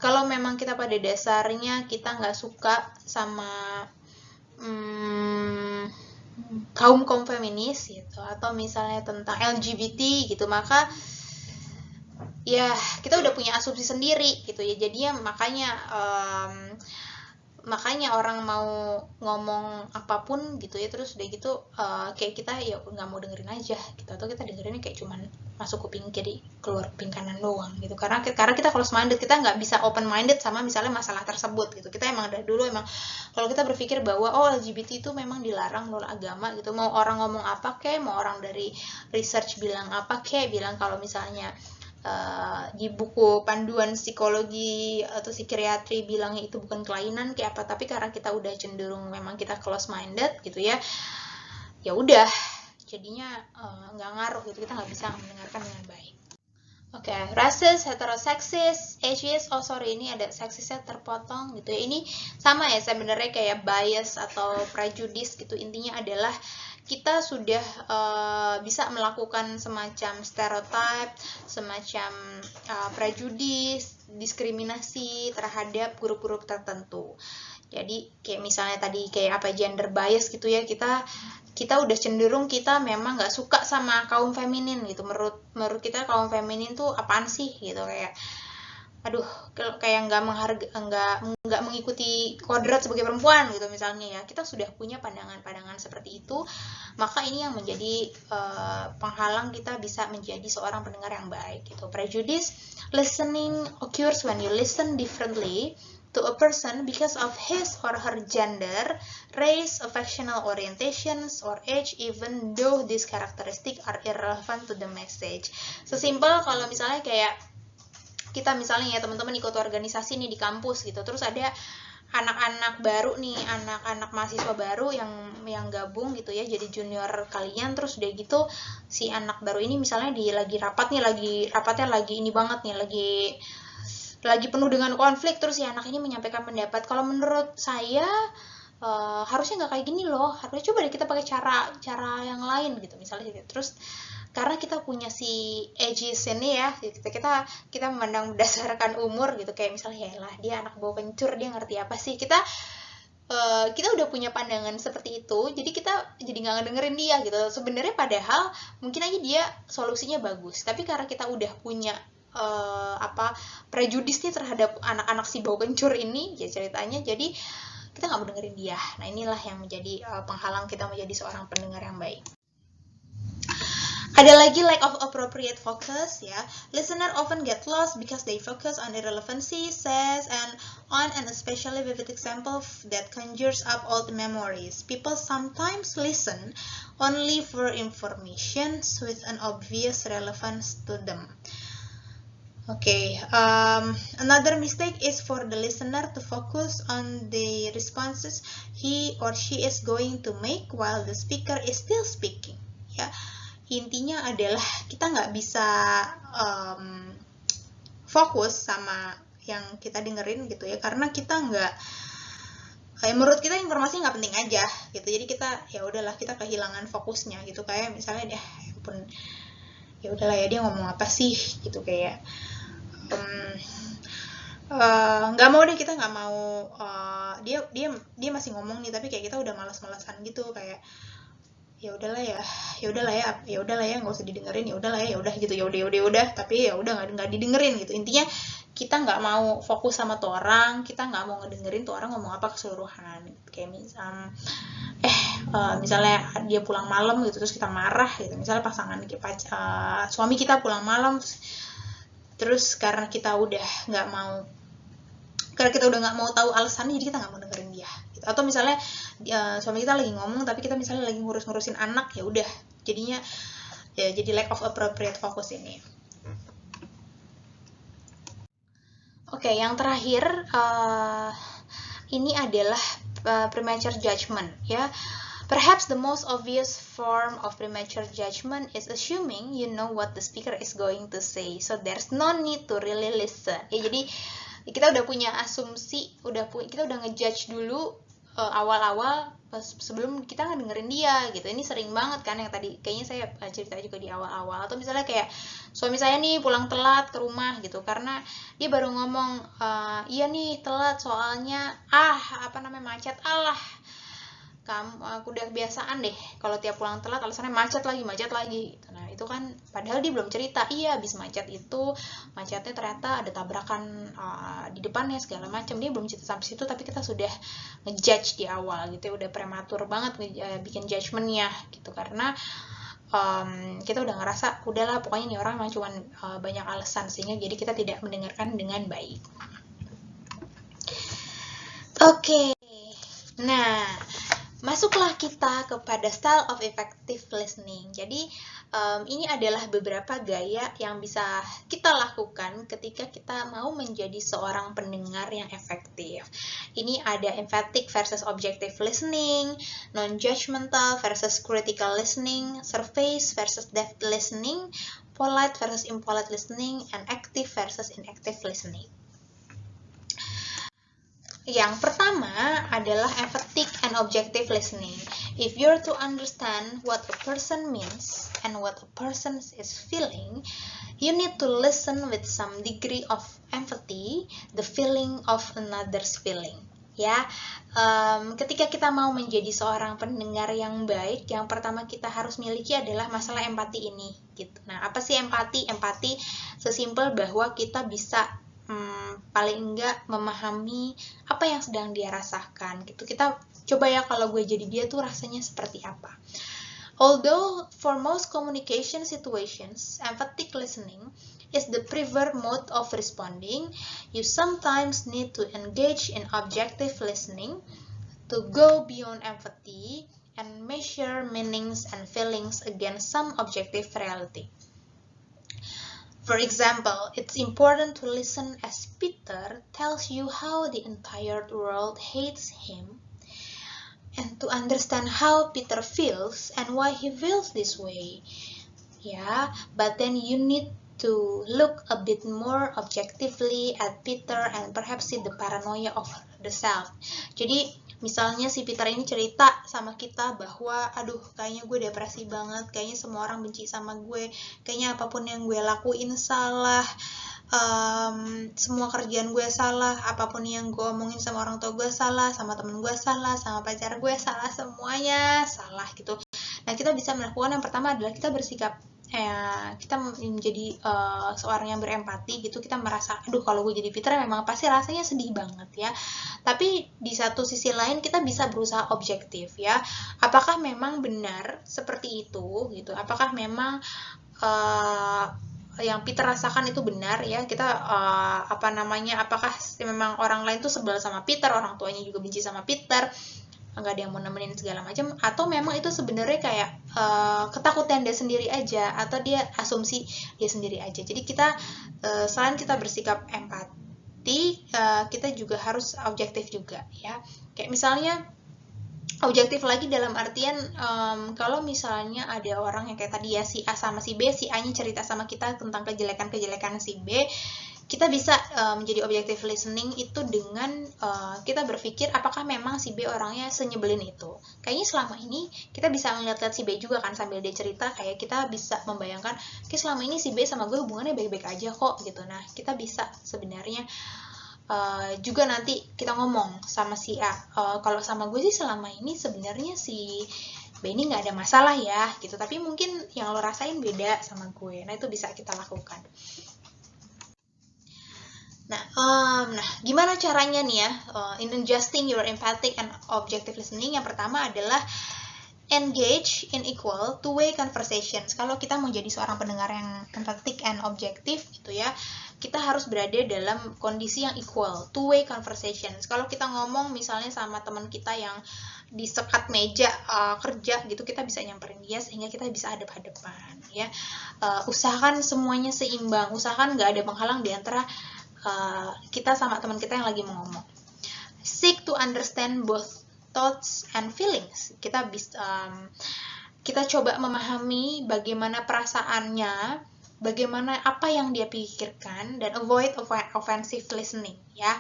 kalau memang kita pada dasarnya kita nggak suka sama kaum feminis gitu, atau misalnya tentang LGBT gitu, maka ya kita udah punya asumsi sendiri gitu ya. Jadi ya makanya orang mau ngomong apapun gitu ya, terus udah gitu kayak kita ya nggak mau dengerin aja gitu, atau kita dengerinnya kayak cuman masuk kuping kiri keluar kuping kanan doang gitu. Karena kita close minded, kita nggak bisa open minded sama misalnya masalah tersebut gitu. Kita emang dari dulu kalau kita berpikir bahwa LGBT itu memang dilarang menurut agama gitu, mau orang ngomong apa kek, mau orang dari research bilang apa kek, bilang kalau misalnya di buku panduan psikologi atau psikiatri bilangnya itu bukan kelainan kayak apa, tapi karena kita udah cenderung memang kita close minded gitu ya, ya udah jadinya nggak ngaruh gitu, kita nggak bisa mendengarkan dengan baik. Oke, racist, heterosexist, ageist, ini ada seksisnya terpotong gitu ya. Ini sama ya sebenarnya kayak bias atau prejudice gitu. Intinya adalah kita sudah bisa melakukan semacam stereotype, semacam prejudice, diskriminasi terhadap grup-grup tertentu. Jadi kayak misalnya tadi kayak gender bias gitu ya, kita udah cenderung kita memang nggak suka sama kaum feminin gitu. Menurut kita kaum feminin tuh apaan sih gitu, kayak aduh kayak nggak mengikuti kodrat sebagai perempuan gitu misalnya ya. Kita sudah punya pandangan-pandangan seperti itu, maka ini yang menjadi penghalang kita bisa menjadi seorang pendengar yang baik gitu. Prejudice, listening occurs when you listen differently to a person because of his or her gender, race, affectional orientations, or age, even though these characteristics are irrelevant to the message. Sesimpel kalau misalnya kayak kita misalnya ya teman-teman ikut organisasi nih di kampus gitu, terus ada anak-anak baru nih, anak-anak mahasiswa baru yang gabung gitu ya, jadi junior kalian. Terus udah gitu si anak baru ini misalnya lagi rapatnya lagi ini banget nih, lagi penuh dengan konflik. Terus si anak ini menyampaikan pendapat, kalau menurut saya harusnya nggak kayak gini loh, harusnya coba deh kita pakai cara yang lain gitu misalnya gitu. Terus karena kita punya si ageist ini ya, kita memandang berdasarkan umur gitu, kayak misalnya ya lah dia anak bau kencur, dia ngerti apa sih, kita udah punya pandangan seperti itu, jadi kita jadi nggak ngedengerin dia gitu. Sebenarnya padahal mungkin aja dia solusinya bagus, tapi karena kita udah punya prejudis nih terhadap anak-anak si bau kencur ini ya ceritanya, jadi kita nggak mau dengerin dia. Nah inilah yang menjadi penghalang kita menjadi seorang pendengar yang baik. Ada lagi lack of appropriate focus, ya. Listener often get lost because they focus on irrelevancy, says, and on an especially vivid example that conjures up old memories. People sometimes listen only for information with an obvious relevance to them. Okay, another mistake is for the listener to focus on the responses he or she is going to make while the speaker is still speaking, ya. Intinya adalah kita nggak bisa fokus sama yang kita dengerin gitu ya, karena kita nggak, menurut kita informasi nggak penting aja gitu, jadi kita ya udahlah, kita kehilangan fokusnya gitu. Kayak misalnya ya udahlah ya, dia ngomong apa sih gitu, kayak nggak mau deh, kita nggak mau, dia masih ngomong nih tapi kayak kita udah malas-malasan gitu, kayak ya udahlah ya nggak usah didengerin, ya udah gitu, ya udah tapi ya udah nggak didengerin gitu. Intinya kita nggak mau fokus sama tuh orang, kita nggak mau ngedengerin tuh orang ngomong apa keseluruhan. Kayak misalnya dia pulang malam gitu, terus kita marah gitu, misalnya suami kita pulang malam, terus karena kita udah nggak mau tahu alasannya, jadi kita nggak mau dengerin dia gitu. Atau misalnya suami kita lagi ngomong tapi kita misalnya lagi ngurusin anak, ya udah, jadinya ya jadi lack of appropriate focus ini. Oke, yang terakhir ini adalah premature judgment, ya. Perhaps the most obvious form of premature judgment is assuming you know what the speaker is going to say, so there's no need to really listen. Ya, jadi kita udah punya asumsi, kita udah ngejudge dulu awal-awal sebelum kita ngedengerin dia gitu. Ini sering banget kan, yang tadi kayaknya saya cerita juga di awal-awal. Atau misalnya kayak suami saya nih pulang telat ke rumah gitu, karena dia baru ngomong, iya nih telat soalnya macet. Aku udah kebiasaan deh kalau tiap pulang telat alasannya macet lagi gitu. Nah itu kan padahal dia belum cerita, iya habis macetnya ternyata ada tabrakan di depannya segala macam. Dia belum cerita sampai situ tapi kita sudah ngejudge di awal gitu ya, udah prematur banget bikin judgementnya gitu, karena kita udah ngerasa udahlah pokoknya nih orang cuma banyak alasan, sehingga jadi kita tidak mendengarkan dengan baik. Oke. Nah, masuklah kita kepada style of effective listening. Jadi ini adalah beberapa gaya yang bisa kita lakukan ketika kita mau menjadi seorang pendengar yang efektif. Ini ada emphatic versus objective listening, non-judgmental versus critical listening, surface versus depth listening, polite versus impolite listening, and active versus inactive listening. Yang pertama adalah emphatic and objective listening. If you're to understand what a person means and what a person is feeling, you need to listen with some degree of empathy, the feeling of another's feeling. Ya, ketika kita mau menjadi seorang pendengar yang baik, yang pertama kita harus miliki adalah masalah empati ini. Gitu. Nah, apa sih empati? Empati sesimpel bahwa kita bisa paling enggak memahami apa yang sedang dia rasakan gitu. Kita coba ya, kalau gue jadi dia tuh rasanya seperti apa. Although for most communication situations, emphatic listening is the preferred mode of responding, you sometimes need to engage in objective listening to go beyond empathy and measure meanings and feelings against some objective reality. For example, it's important to listen as Peter tells you how the entire world hates him, and to understand how Peter feels and why he feels this way. Yeah, but then you need to look a bit more objectively at Peter and perhaps see the paranoia of the self. Jadi misalnya si Peter ini cerita sama kita bahwa aduh kayaknya gue depresi banget, kayaknya semua orang benci sama gue, kayaknya apapun yang gue lakuin salah, semua kerjaan gue salah, apapun yang gue omongin sama orang tua gue salah, sama temen gue salah, sama pacar gue salah, semuanya salah gitu. Nah, kita bisa melakukan yang pertama adalah kita bersikap kita menjadi seorang yang berempati gitu, kita merasa, aduh kalau gue jadi Peter memang pasti rasanya sedih banget ya. Tapi di satu sisi lain kita bisa berusaha objektif ya. Apakah memang benar seperti itu gitu? Apakah memang yang Peter rasakan itu benar ya? Kita apakah memang orang lain tuh sebel sama Peter, orang tuanya juga benci sama Peter, nggak ada yang mau nemenin segala macam, atau memang itu sebenarnya kayak ketakutan dia sendiri aja, atau dia asumsi dia sendiri aja. Jadi kita selain kita bersikap empati, kita juga harus objektif juga ya. Kayak misalnya objektif lagi dalam artian kalau misalnya ada orang yang kayak tadi ya, si A sama si B, si A-nya cerita sama kita tentang kejelekan-kejelekan si B, kita bisa menjadi objective listening itu dengan kita berpikir apakah memang si B orangnya senyebelin itu. Kayaknya selama ini kita bisa melihat-lihat si B juga kan sambil dia cerita, kayak kita bisa membayangkan, kayak selama ini si B sama gue hubungannya baik-baik aja kok gitu. Nah, kita bisa sebenarnya juga nanti kita ngomong sama si A, kalau sama gue sih selama ini sebenarnya si B ini nggak ada masalah ya gitu, tapi mungkin yang lo rasain beda sama gue. Nah, itu bisa kita lakukan. Nah, gimana caranya nih ya in adjusting your empathic and objective listening? Yang pertama adalah engage in equal two-way conversations. Kalau kita mau jadi seorang pendengar yang empathic and objektif gitu ya, kita harus berada dalam kondisi yang equal, two-way conversations. Kalau kita ngomong misalnya sama teman kita yang di sekat meja kerja gitu, kita bisa nyamperin dia sehingga kita bisa hadap-hadapan ya. Usahakan semuanya seimbang, usahakan nggak ada penghalang di antara kita sama teman kita yang lagi mau ngomong. Seek to understand both thoughts and feelings. Kita coba memahami bagaimana perasaannya, bagaimana apa yang dia pikirkan, dan avoid offensive listening ya.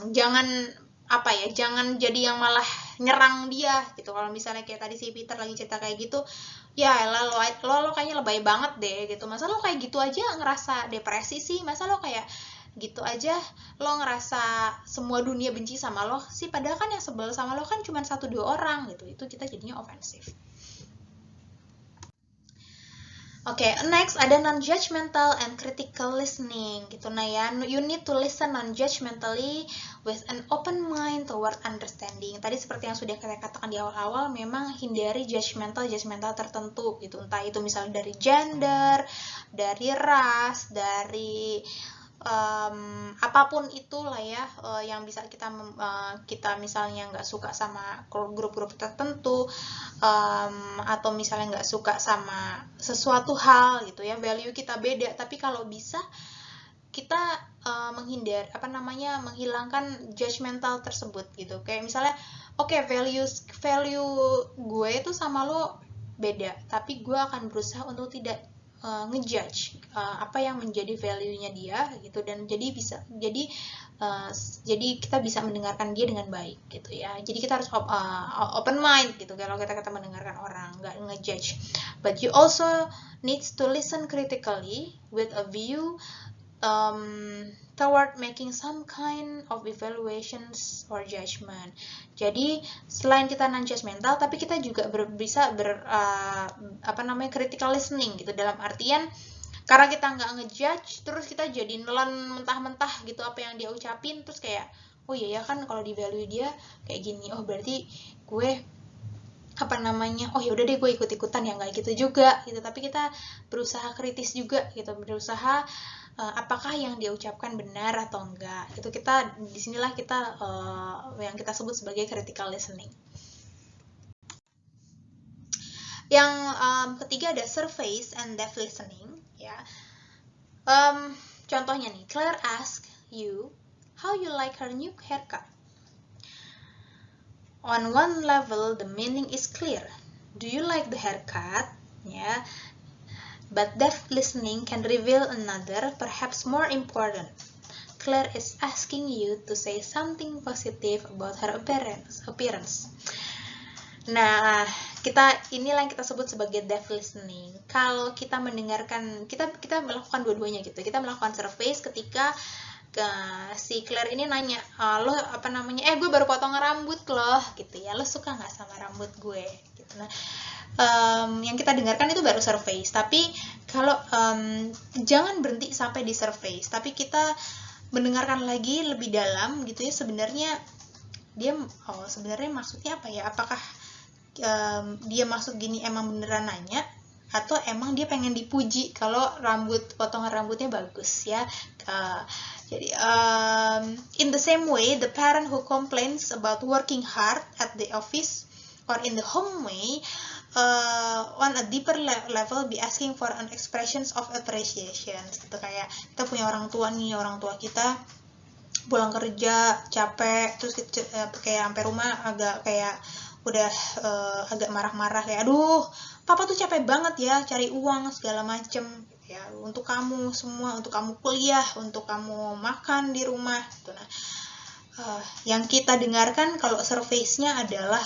Jangan jadi yang malah nyerang dia gitu. Kalau misalnya kayak tadi si Peter lagi cerita kayak gitu, ya lo kayaknya lebay banget deh gitu. Masa lo kayak gitu aja ngerasa depresi sih? Masa lo kayak gitu aja lo ngerasa semua dunia benci sama lo sih? Padahal kan yang sebel sama lo kan cuma 1-2 orang gitu. Itu kita jadinya ofensif. Oke, next ada non-judgmental and critical listening gitu. Nah ya, you need to listen non-judgmentally with an open mind toward understanding. Tadi seperti yang sudah kita katakan di awal-awal, memang hindari judgmental tertentu gitu. Entah itu misalnya dari gender, dari ras, dari apapun itulah ya, yang bisa kita misalnya nggak suka sama grup-grup tertentu, atau misalnya nggak suka sama sesuatu hal gitu ya, value kita beda, tapi kalau bisa kita menghilangkan judgmental tersebut gitu. Kayak misalnya value gue itu sama lo beda, tapi gue akan berusaha untuk tidak ngejudge apa yang menjadi value-nya dia gitu, dan jadi kita bisa mendengarkan dia dengan baik gitu ya. Jadi kita harus open mind gitu kalau kita mendengarkan orang, nggak ngejudge. But you also needs to listen critically with a view toward making some kind of evaluations or judgment. Jadi selain kita non-judgmental, tapi kita juga bisa critical listening gitu, dalam artian karena kita nggak ngejudge, terus kita jadi nelan mentah-mentah gitu apa yang dia ucapin, terus kayak oh iya ya kan kalau di value dia kayak gini, oh berarti gue oh ya udah deh gue ikut-ikutan ya, nggak gitu juga gitu. Tapi kita berusaha kritis juga gitu, berusaha apakah yang dia ucapkan benar atau enggak gitu. Disinilah kita yang kita sebut sebagai critical listening. Yang ketiga ada surface and depth listening ya. Contohnya nih, Claire ask you how you like her new haircut. On one level the meaning is clear, do you like the haircut ya. But depth listening can reveal another, perhaps more important. Claire is asking you to say something positive about her appearance. Nah, inilah yang kita sebut sebagai depth listening. Kalau kita mendengarkan, kita melakukan dua-duanya gitu. Kita melakukan surface ketika si Claire ini nanya, lo gue baru potong rambut loh gitu ya, lo suka nggak sama rambut gue gitu. Nah, yang kita dengarkan itu baru surface. Tapi kalau jangan berhenti sampai di surface, tapi kita mendengarkan lagi lebih dalam gitu ya, sebenarnya dia sebenarnya maksudnya apa ya, apakah dia maksud gini emang beneran nanya atau emang dia pengen dipuji kalau potongan rambutnya bagus ya. Jadi in the same way, the parent who complains about working hard at the office or in the home way, on a deeper level be asking for an expressions of appreciation gitu. Kayak kita punya orang tua nih, orang tua kita pulang kerja capek, terus kayak sampai rumah agak kayak udah agak marah-marah kayak, aduh papa tuh capek banget ya cari uang segala macem ya untuk kamu semua, untuk kamu kuliah, untuk kamu makan di rumah gitu. Nah yang kita dengarkan kalau surface-nya adalah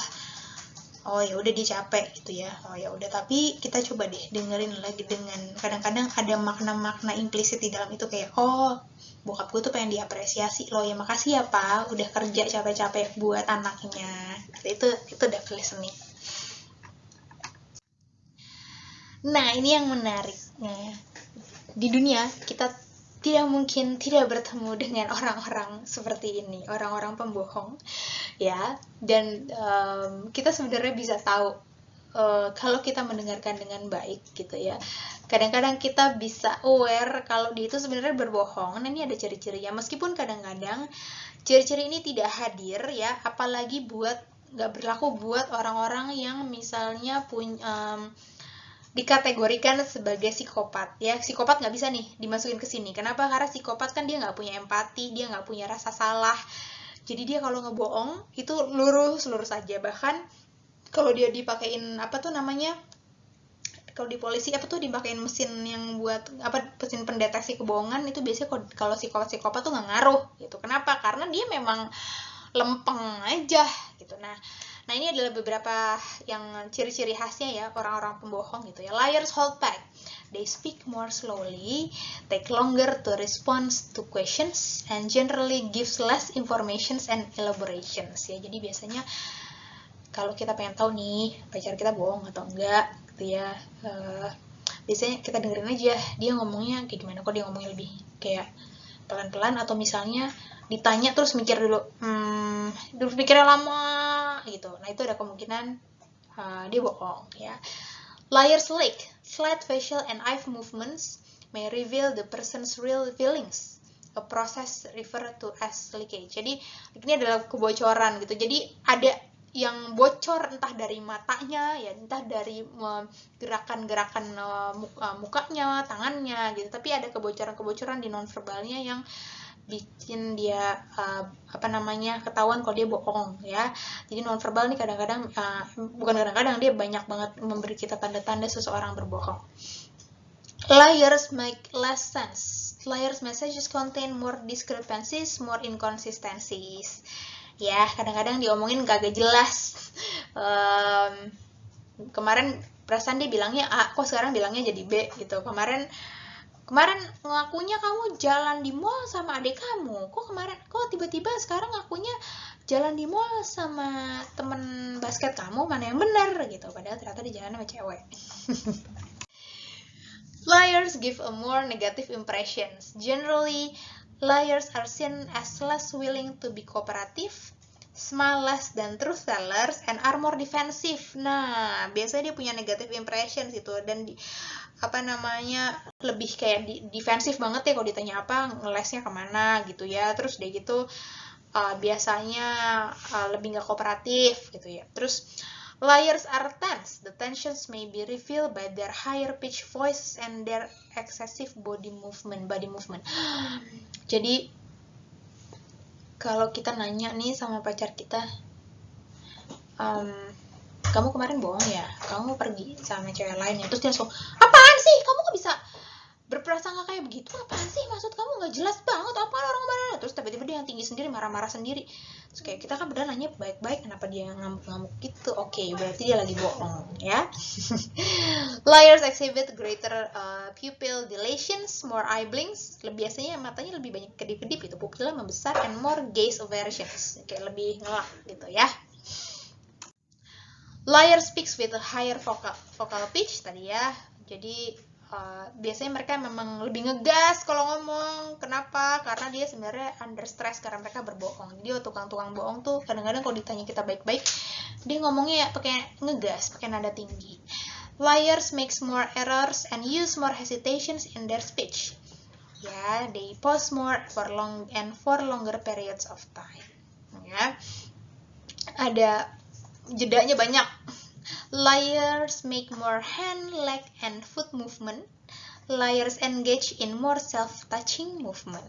oh ya udah dia capek gitu ya, oh ya udah, tapi kita coba deh dengerin lagi dengan kadang-kadang ada makna-makna implisit di dalam itu, kayak oh bokap gue tuh pengen diapresiasi loh ya, makasih ya pak udah kerja capek-capek buat anaknya. Itu udah listening. Nah ini yang menarik, di dunia kita tidak mungkin tidak bertemu dengan orang-orang seperti ini, orang-orang pembohong ya. Dan kita sebenarnya bisa tahu kalau kita mendengarkan dengan baik gitu ya, kadang-kadang kita bisa aware kalau dia itu sebenarnya berbohong. Nah ini ada ciri-cirinya, meskipun kadang-kadang ciri-ciri ini tidak hadir ya, apalagi nggak berlaku buat orang-orang yang misalnya punya dikategorikan sebagai psikopat ya. Psikopat nggak bisa nih dimasukin ke sini. Kenapa? Karena psikopat kan dia nggak punya empati, dia nggak punya rasa salah. Jadi dia kalau ngebohong itu lurus aja. Bahkan kalau dia dipakein apa tuh namanya, kalau di polisi apa tuh dipakein mesin yang buat apa, mesin pendeteksi kebohongan, itu biasanya kalau psikopat tuh nggak ngaruh gitu. Kenapa? Karena dia memang lempeng aja gitu. Nah ini adalah beberapa yang ciri-ciri khasnya ya orang-orang pembohong gitu ya. Liars hold back. They speak more slowly, take longer to respond to questions, and generally gives less informations and elaborations ya. Jadi biasanya kalau kita pengen tahu nih pacar kita bohong atau enggak gitu ya, biasanya kita dengerin aja dia ngomongnya kayak gimana, kok dia ngomongnya lebih kayak pelan-pelan, atau misalnya ditanya terus mikir dulu, terus mikirnya lama gitu. Nah itu ada kemungkinan dia bohong ya. Liars leak. Slight facial and eye movements may reveal the person's real feelings. A process referred to as leakage. Jadi ini adalah kebocoran gitu. Jadi ada yang bocor entah dari matanya ya, entah dari gerakan-gerakan mukanya, tangannya gitu. Tapi ada kebocoran-kebocoran di nonverbalnya yang bikin dia ketahuan kalau dia bohong ya. Jadi nonverbal nih kadang-kadang bukan kadang-kadang, dia banyak banget memberi kita tanda-tanda seseorang berbohong. Liars make less sense. Liars messages contain more discrepancies, more inconsistencies. Ya, kadang-kadang diomongin kagak jelas. Kemarin perasaan dia bilangnya A, kok sekarang bilangnya jadi B gitu. Kemarin ngakunya kamu jalan di mall sama adik kamu, kok tiba-tiba sekarang ngakunya jalan di mall sama temen basket kamu, mana yang benar gitu, padahal ternyata dia jalan sama cewek. Liars give a more negative impressions. Generally, liars are seen as less willing to be cooperative, smile less than truth tellers, and are more defensive. Nah, biasanya dia punya negative impressions itu, dan lebih kayak defensif banget ya kalau ditanya apa, ngelesnya kemana gitu ya. Terus dia gitu biasanya lebih nggak kooperatif gitu ya. Terus liars are tense. The tensions may be revealed by their higher pitch voice and their excessive body movement. Jadi kalau kita nanya nih sama pacar kita, kamu kemarin bohong ya, kamu pergi sama cewek lain ya, terus dia langsung, apaan sih, kamu kok bisa berprasangka kayak begitu, apaan sih, maksud kamu nggak jelas banget, apaan orang kemarin, terus tiba-tiba dia yang tinggi sendiri, marah-marah sendiri. Terus kayak kita kan benar nanya baik-baik, kenapa dia ngamuk-ngamuk gitu. Oke, berarti dia lagi bohong ya. Liars exhibit greater pupil dilations, more eye blinks, biasanya matanya lebih banyak kedip-kedip gitu, pupilnya membesar, and more gaze aversions, kayak lebih ngelak gitu ya. Liar speaks with a higher vocal pitch tadi ya. Jadi biasanya mereka memang lebih ngegas kalau ngomong. Kenapa? Karena dia sebenarnya under stress karena mereka berbohong. Jadi tukang-tukang bohong tuh kadang-kadang kalau ditanya kita baik-baik, dia ngomongnya pakai ngegas, pakai nada tinggi. Liars makes more errors and use more hesitations in their speech. Ya, they pause more for longer periods of time. Ya, ada jedanya banyak. Liars make more hand, leg, and foot movement. Liars engage in more self-touching movement.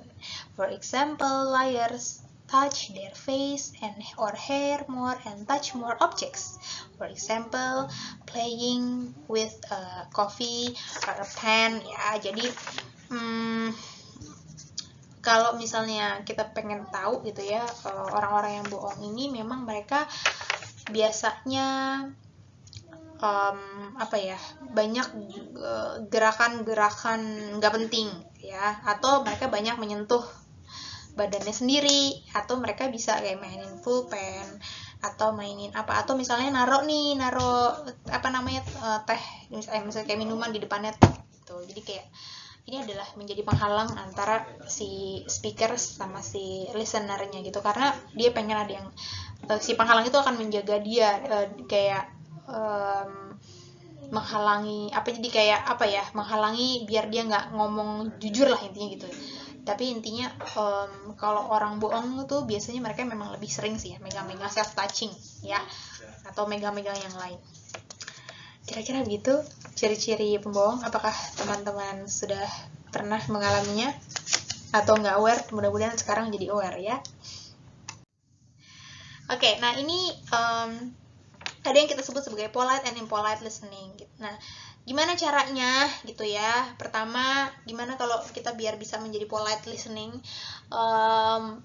For example, liars touch their face or hair more and touch more objects. For example, playing with a coffee or a pen. Ya, jadi kalau misalnya kita pengen tahu gitu ya, orang-orang yang bohong ini memang mereka biasanya banyak gerakan-gerakan nggak penting ya, atau mereka banyak menyentuh badannya sendiri, atau mereka bisa kayak mainin pulpen atau mainin atau misalnya naro teh misalnya kayak minuman di depannya gitu. Jadi kayak ini adalah menjadi penghalang antara si speaker sama si listenernya gitu, karena dia pengen ada yang si penghalang itu akan menjaga dia menghalangi menghalangi biar dia nggak ngomong jujur lah intinya gitu. Tapi intinya kalau orang bohong tuh biasanya mereka memang lebih sering sih ya megang-megang self touching ya, atau megang-megang yang lain. Kira-kira begitu ciri-ciri pembohong. Apakah teman-teman sudah pernah mengalaminya atau nggak aware? Mudah-mudahan sekarang jadi aware ya. Oke, nah ini ada yang kita sebut sebagai polite and impolite listening. Nah, gimana caranya gitu ya? Pertama, gimana kalau kita biar bisa menjadi polite listening?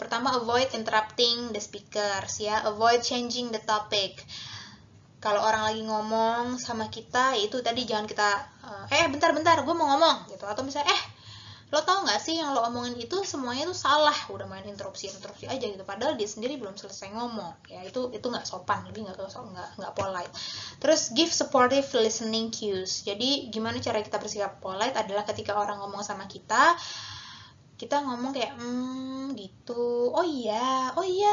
Pertama, avoid interrupting the speakers ya, avoid changing the topic. Kalau orang lagi ngomong sama kita, itu tadi jangan kita bentar, gue mau ngomong gitu. Atau misalnya lo tau nggak sih yang lo omongin itu semuanya tuh salah, udah main interupsi aja gitu, padahal dia sendiri belum selesai ngomong ya. Itu nggak sopan, lebih nggak polite. Terus give supportive listening cues. Jadi gimana cara kita bersikap polite adalah ketika orang ngomong sama kita ngomong kayak gitu, oh iya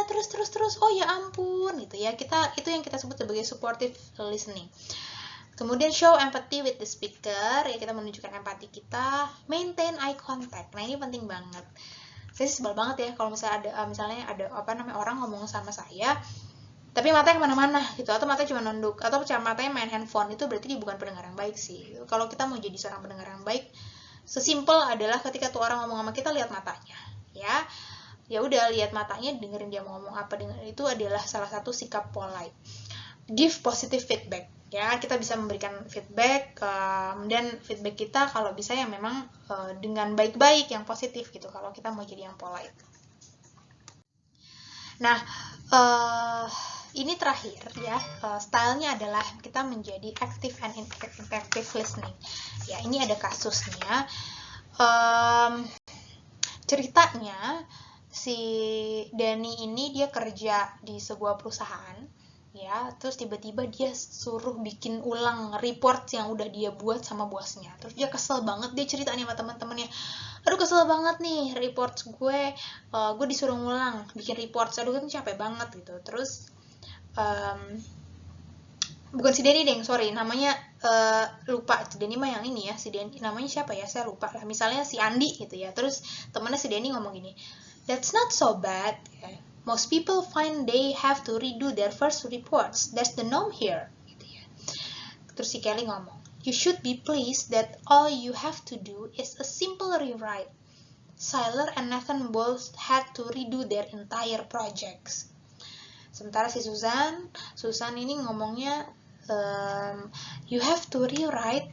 terus oh ya ampun gitu ya. Itu yang kita sebut sebagai supportive listening. Kemudian show empathy with the speaker, ya kita menunjukkan empati kita. Maintain eye contact. Nah, ini penting banget. Saya sebel banget ya kalau misalnya ada orang ngomong sama saya tapi matanya kemana-mana gitu, atau matanya cuma nunduk, atau matanya main handphone. Itu berarti dia bukan pendengar yang baik sih. Kalau kita mau jadi seorang pendengar yang baik, sesimpel adalah ketika tuh orang ngomong sama kita, lihat matanya ya udah, lihat matanya, dengerin dia mau ngomong apa. Itu adalah salah satu sikap polite. Give positive feedback ya, kita bisa memberikan feedback, dan feedback kita kalau bisa yang memang dengan baik-baik, yang positif gitu, kalau kita mau jadi yang polite. Nah, ini terakhir ya, stylenya adalah kita menjadi active and effective listening ya. Ini ada kasusnya, ceritanya si Danny ini dia kerja di sebuah perusahaan ya, terus tiba-tiba dia suruh bikin ulang report yang udah dia buat sama bosnya. Terus dia kesel banget, dia cerita nih sama teman-temannya, aduh kesel banget nih report gue disuruh ngulang bikin report, aduh kan capek banget gitu. Terus bukan si Denny namanya lupa, si Denny mah yang ini ya, si Denny namanya siapa ya, saya lupa lah, misalnya si Andi gitu ya. Terus temennya si Denny ngomong gini, that's not so bad ya. Most people find they have to redo their first reports. That's the norm here. Gitu ya. Terus si Kelly ngomong, you should be pleased that all you have to do is a simple rewrite. Siler and Nathan both had to redo their entire projects. Sementara si Susan ini ngomongnya, you have to rewrite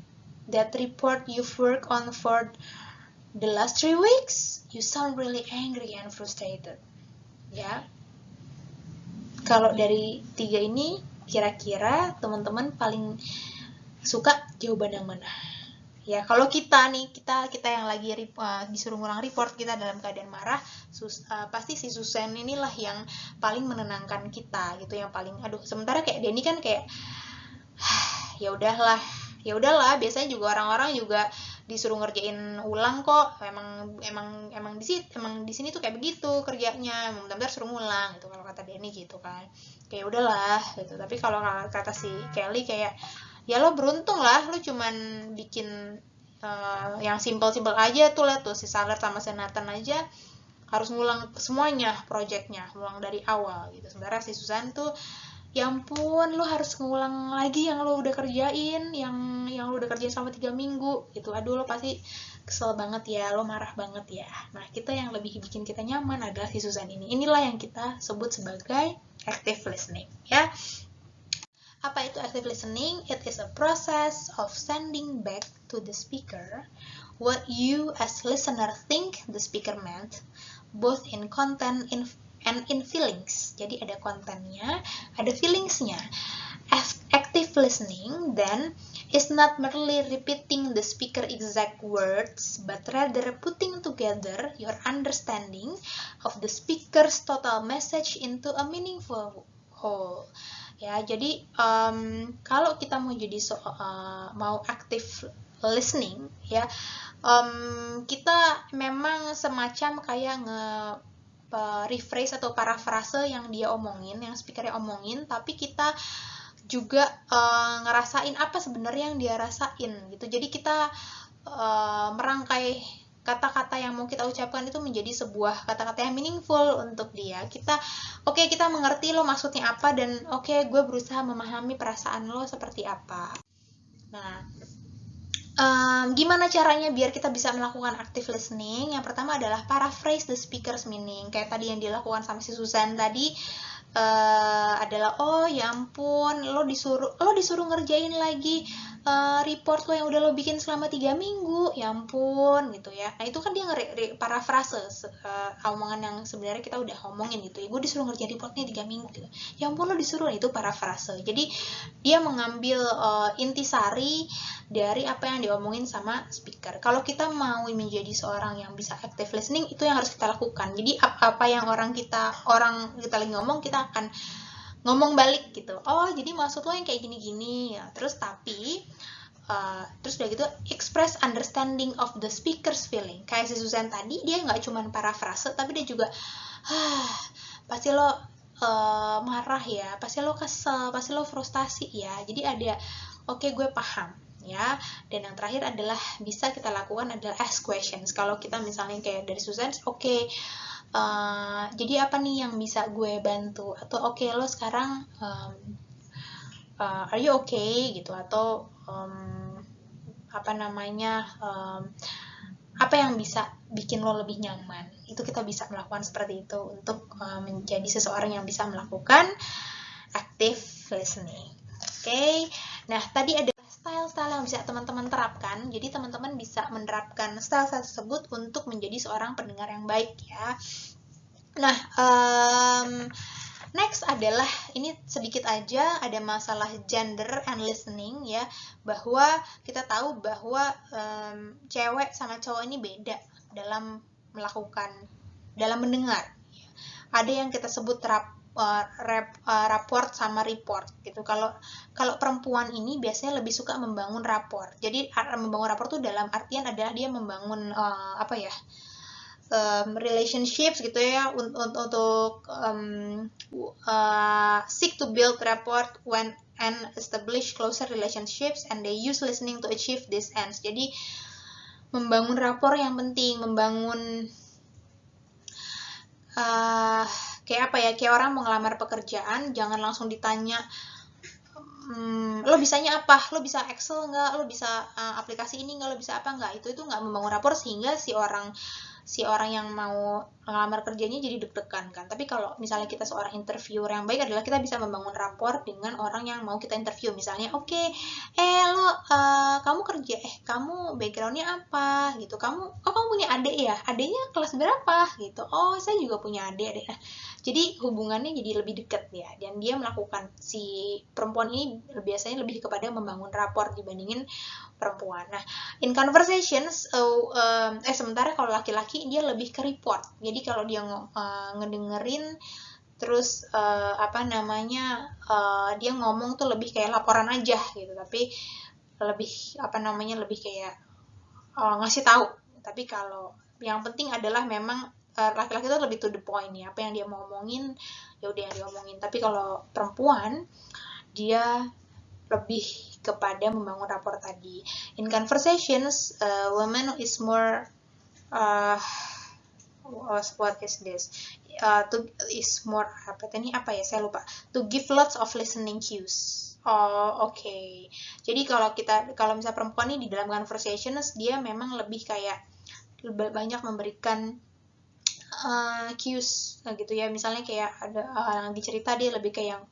that report you've worked on for the last 3 weeks. You sound really angry and frustrated. Ya, kalau dari 3 ini kira-kira teman-teman paling suka jawaban yang mana? Ya, kalau kita yang lagi disuruh ngulang report, kita dalam keadaan marah, pasti si Susan inilah yang paling menenangkan kita gitu, yang paling sementara kayak Denny kan kayak ya udahlah, biasanya juga orang-orang juga disuruh ngerjain ulang kok, emang di sini tuh kayak begitu kerjanya, benar-benar suruh ngulang gitu kalau kata Denny gitu kan. Kayak udahlah gitu. Tapi kalau kata si Kelly kayak ya lo beruntung lah, lo cuman bikin yang simple-simple aja tuh, lihat tuh si Saler sama si Nathan aja harus ngulang semuanya projectnya, ngulang dari awal gitu. Sebenarnya si Susan tuh ya ampun, lo harus ngulang lagi yang lo udah kerjain, yang lo udah kerjain selama 3 minggu gitu. Aduh, lo pasti kesel banget ya, lo marah banget ya. Nah, kita yang lebih bikin kita nyaman adalah si Susan ini. Inilah yang kita sebut sebagai active listening ya. Apa itu active listening? It is a process of sending back to the speaker what you as listener think the speaker meant, both in content and in feelings. Jadi ada kontennya, ada feelingsnya. Active listening then is not merely repeating the speaker exact words, but rather putting together your understanding of the speaker's total message into a meaningful whole. Ya, jadi kalau kita mau jadi mau active listening ya, kita memang semacam kayak rephrase atau parafrase yang dia omongin, yang speakernya omongin, tapi kita juga ngerasain apa sebenarnya yang dia rasain gitu. Jadi kita merangkai kata-kata yang mau kita ucapkan itu menjadi sebuah kata-kata yang meaningful untuk dia. Kita mengerti lo maksudnya apa, dan gue berusaha memahami perasaan lo seperti apa. Nah, gimana caranya biar kita bisa melakukan active listening? Yang pertama adalah paraphrase the speaker's meaning. Kayak tadi yang dilakukan sama si Susan tadi, adalah ya ampun, lo disuruh ngerjain lagi report lo yang udah lo bikin selama 3 minggu, ya ampun gitu ya. Nah itu kan dia parafrase omongan yang sebenarnya kita udah ngomongin gitu ya. Gue disuruh ngerjain reportnya 3 minggu gitu. Ya ampun, lo disuruh, itu parafrase. Jadi dia mengambil intisari dari apa yang diomongin sama speaker. Kalau kita mau menjadi seorang yang bisa active listening, itu yang harus kita lakukan. Jadi apa yang orang kita lagi ngomong, kita akan ngomong balik gitu. Jadi maksud lo yang kayak gini-gini ya. Terus udah gitu express understanding of the speaker's feeling. Kayak si Susan tadi, dia nggak cuma parafrase, tapi dia juga pasti lo marah ya, pasti lo kesel, pasti lo frustasi ya. Jadi ada gue paham ya. Dan yang terakhir adalah bisa kita lakukan adalah ask questions. Kalau kita misalnya kayak dari Susan, jadi apa nih yang bisa gue bantu, atau lo sekarang are you okay gitu, atau apa yang bisa bikin lo lebih nyaman. Itu kita bisa melakukan seperti itu untuk menjadi seseorang yang bisa melakukan active listening. Nah tadi ada style-style yang bisa teman-teman terapkan. Jadi teman-teman bisa menerapkan style tersebut untuk menjadi seorang pendengar yang baik ya. Nah, next adalah, ini sedikit aja, ada masalah gender and listening ya, bahwa kita tahu bahwa cewek sama cowok ini beda dalam mendengar. Ada yang kita sebut rapport sama report gitu. Kalau perempuan ini biasanya lebih suka membangun rapport. Jadi membangun rapport itu dalam artian adalah dia membangun relationships gitu ya, untuk seek to build rapport and establish closer relationships, and they use listening to achieve these ends. Jadi membangun rapport yang penting, membangun kayak orang mau ngelamar pekerjaan, jangan langsung ditanya lo bisanya apa, lo bisa Excel nggak, lo bisa aplikasi ini nggak, lo bisa apa nggak. Itu nggak membangun rapport, sehingga si orang yang mau ngelamar kerjanya jadi deg-degan kan. Tapi kalau misalnya kita seorang interviewer yang baik, adalah kita bisa membangun rapport dengan orang yang mau kita interview. Misalnya kamu kerja, kamu backgroundnya apa gitu, kamu punya adik ya, adiknya kelas berapa gitu, saya juga punya adik. Jadi hubungannya jadi lebih dekat ya, dan dia melakukan, si perempuan ini biasanya lebih kepada membangun rapport dibandingin perempuan. Nah, in conversations, sementara kalau laki-laki dia lebih ke report. Jadi kalau dia ngedengerin terus dia ngomong tuh lebih kayak laporan aja gitu, tapi lebih lebih kayak ngasih tahu. Tapi kalau yang penting adalah memang laki-laki itu lebih to the point ya, apa yang dia mau omongin ya udah yang dia omongin. Tapi kalau perempuan dia lebih kepada membangun rapor tadi. In conversations, women is more what is this? Is more apa ya, saya lupa. To give lots of listening cues. Oh, oke. Jadi kalau misal perempuan ini di dalam conversations dia memang lebih kayak banyak memberikan cues gitu ya. Misalnya kayak ada lagi cerita dia lebih kayak yang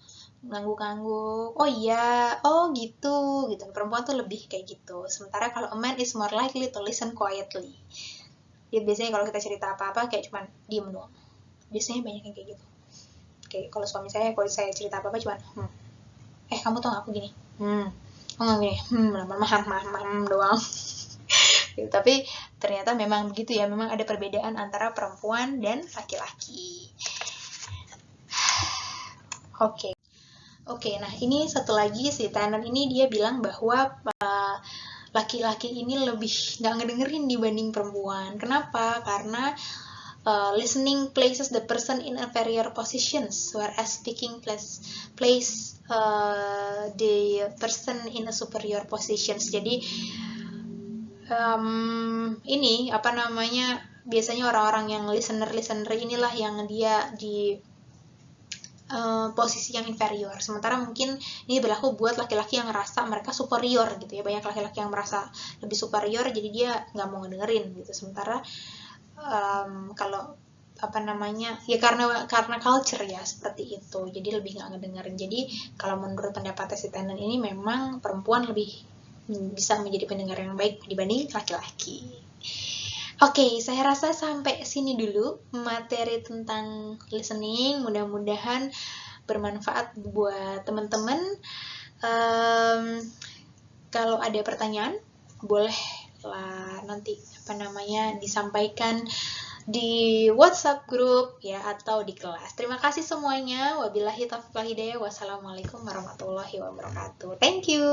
ngangguk-ngangguk, oh iya, oh gitu. Perempuan tuh lebih kayak gitu. Sementara kalau a man is more likely to listen quietly. Ya biasanya kalau kita cerita apa-apa kayak cuman diem doang. Biasanya banyak yang kayak gitu. Kayak kalau suami saya, kalau saya cerita apa-apa cuman kamu tau gak aku gini, kamu gak gini, lama-lama doang. Gitu. Tapi ternyata memang begitu ya, memang ada perbedaan antara perempuan dan laki-laki. Oke, nah ini satu lagi, si Tannen ini dia bilang bahwa laki-laki ini lebih nggak ngedengerin dibanding perempuan. Kenapa? Karena listening places the person in inferior positions, whereas speaking place the person in a superior positions. Jadi ini biasanya orang-orang yang listener inilah yang dia di posisi yang inferior. Sementara mungkin ini berlaku buat laki-laki yang ngerasa mereka superior gitu ya. Banyak laki-laki yang merasa lebih superior, jadi dia nggak mau ngedengerin gitu. Sementara kalau ya karena culture ya seperti itu, jadi lebih nggak ngedengerin. Jadi kalau menurut pendapat si Tannen ini memang perempuan lebih bisa menjadi pendengar yang baik dibanding laki-laki. Oke, saya rasa sampai sini dulu materi tentang listening. Mudah-mudahan bermanfaat buat teman-teman. Kalau ada pertanyaan, boleh lah nanti disampaikan di WhatsApp grup ya atau di kelas. Terima kasih semuanya. Wabillahi taufiq wal hidayah. Wassalamualaikum warahmatullahi wabarakatuh. Thank you.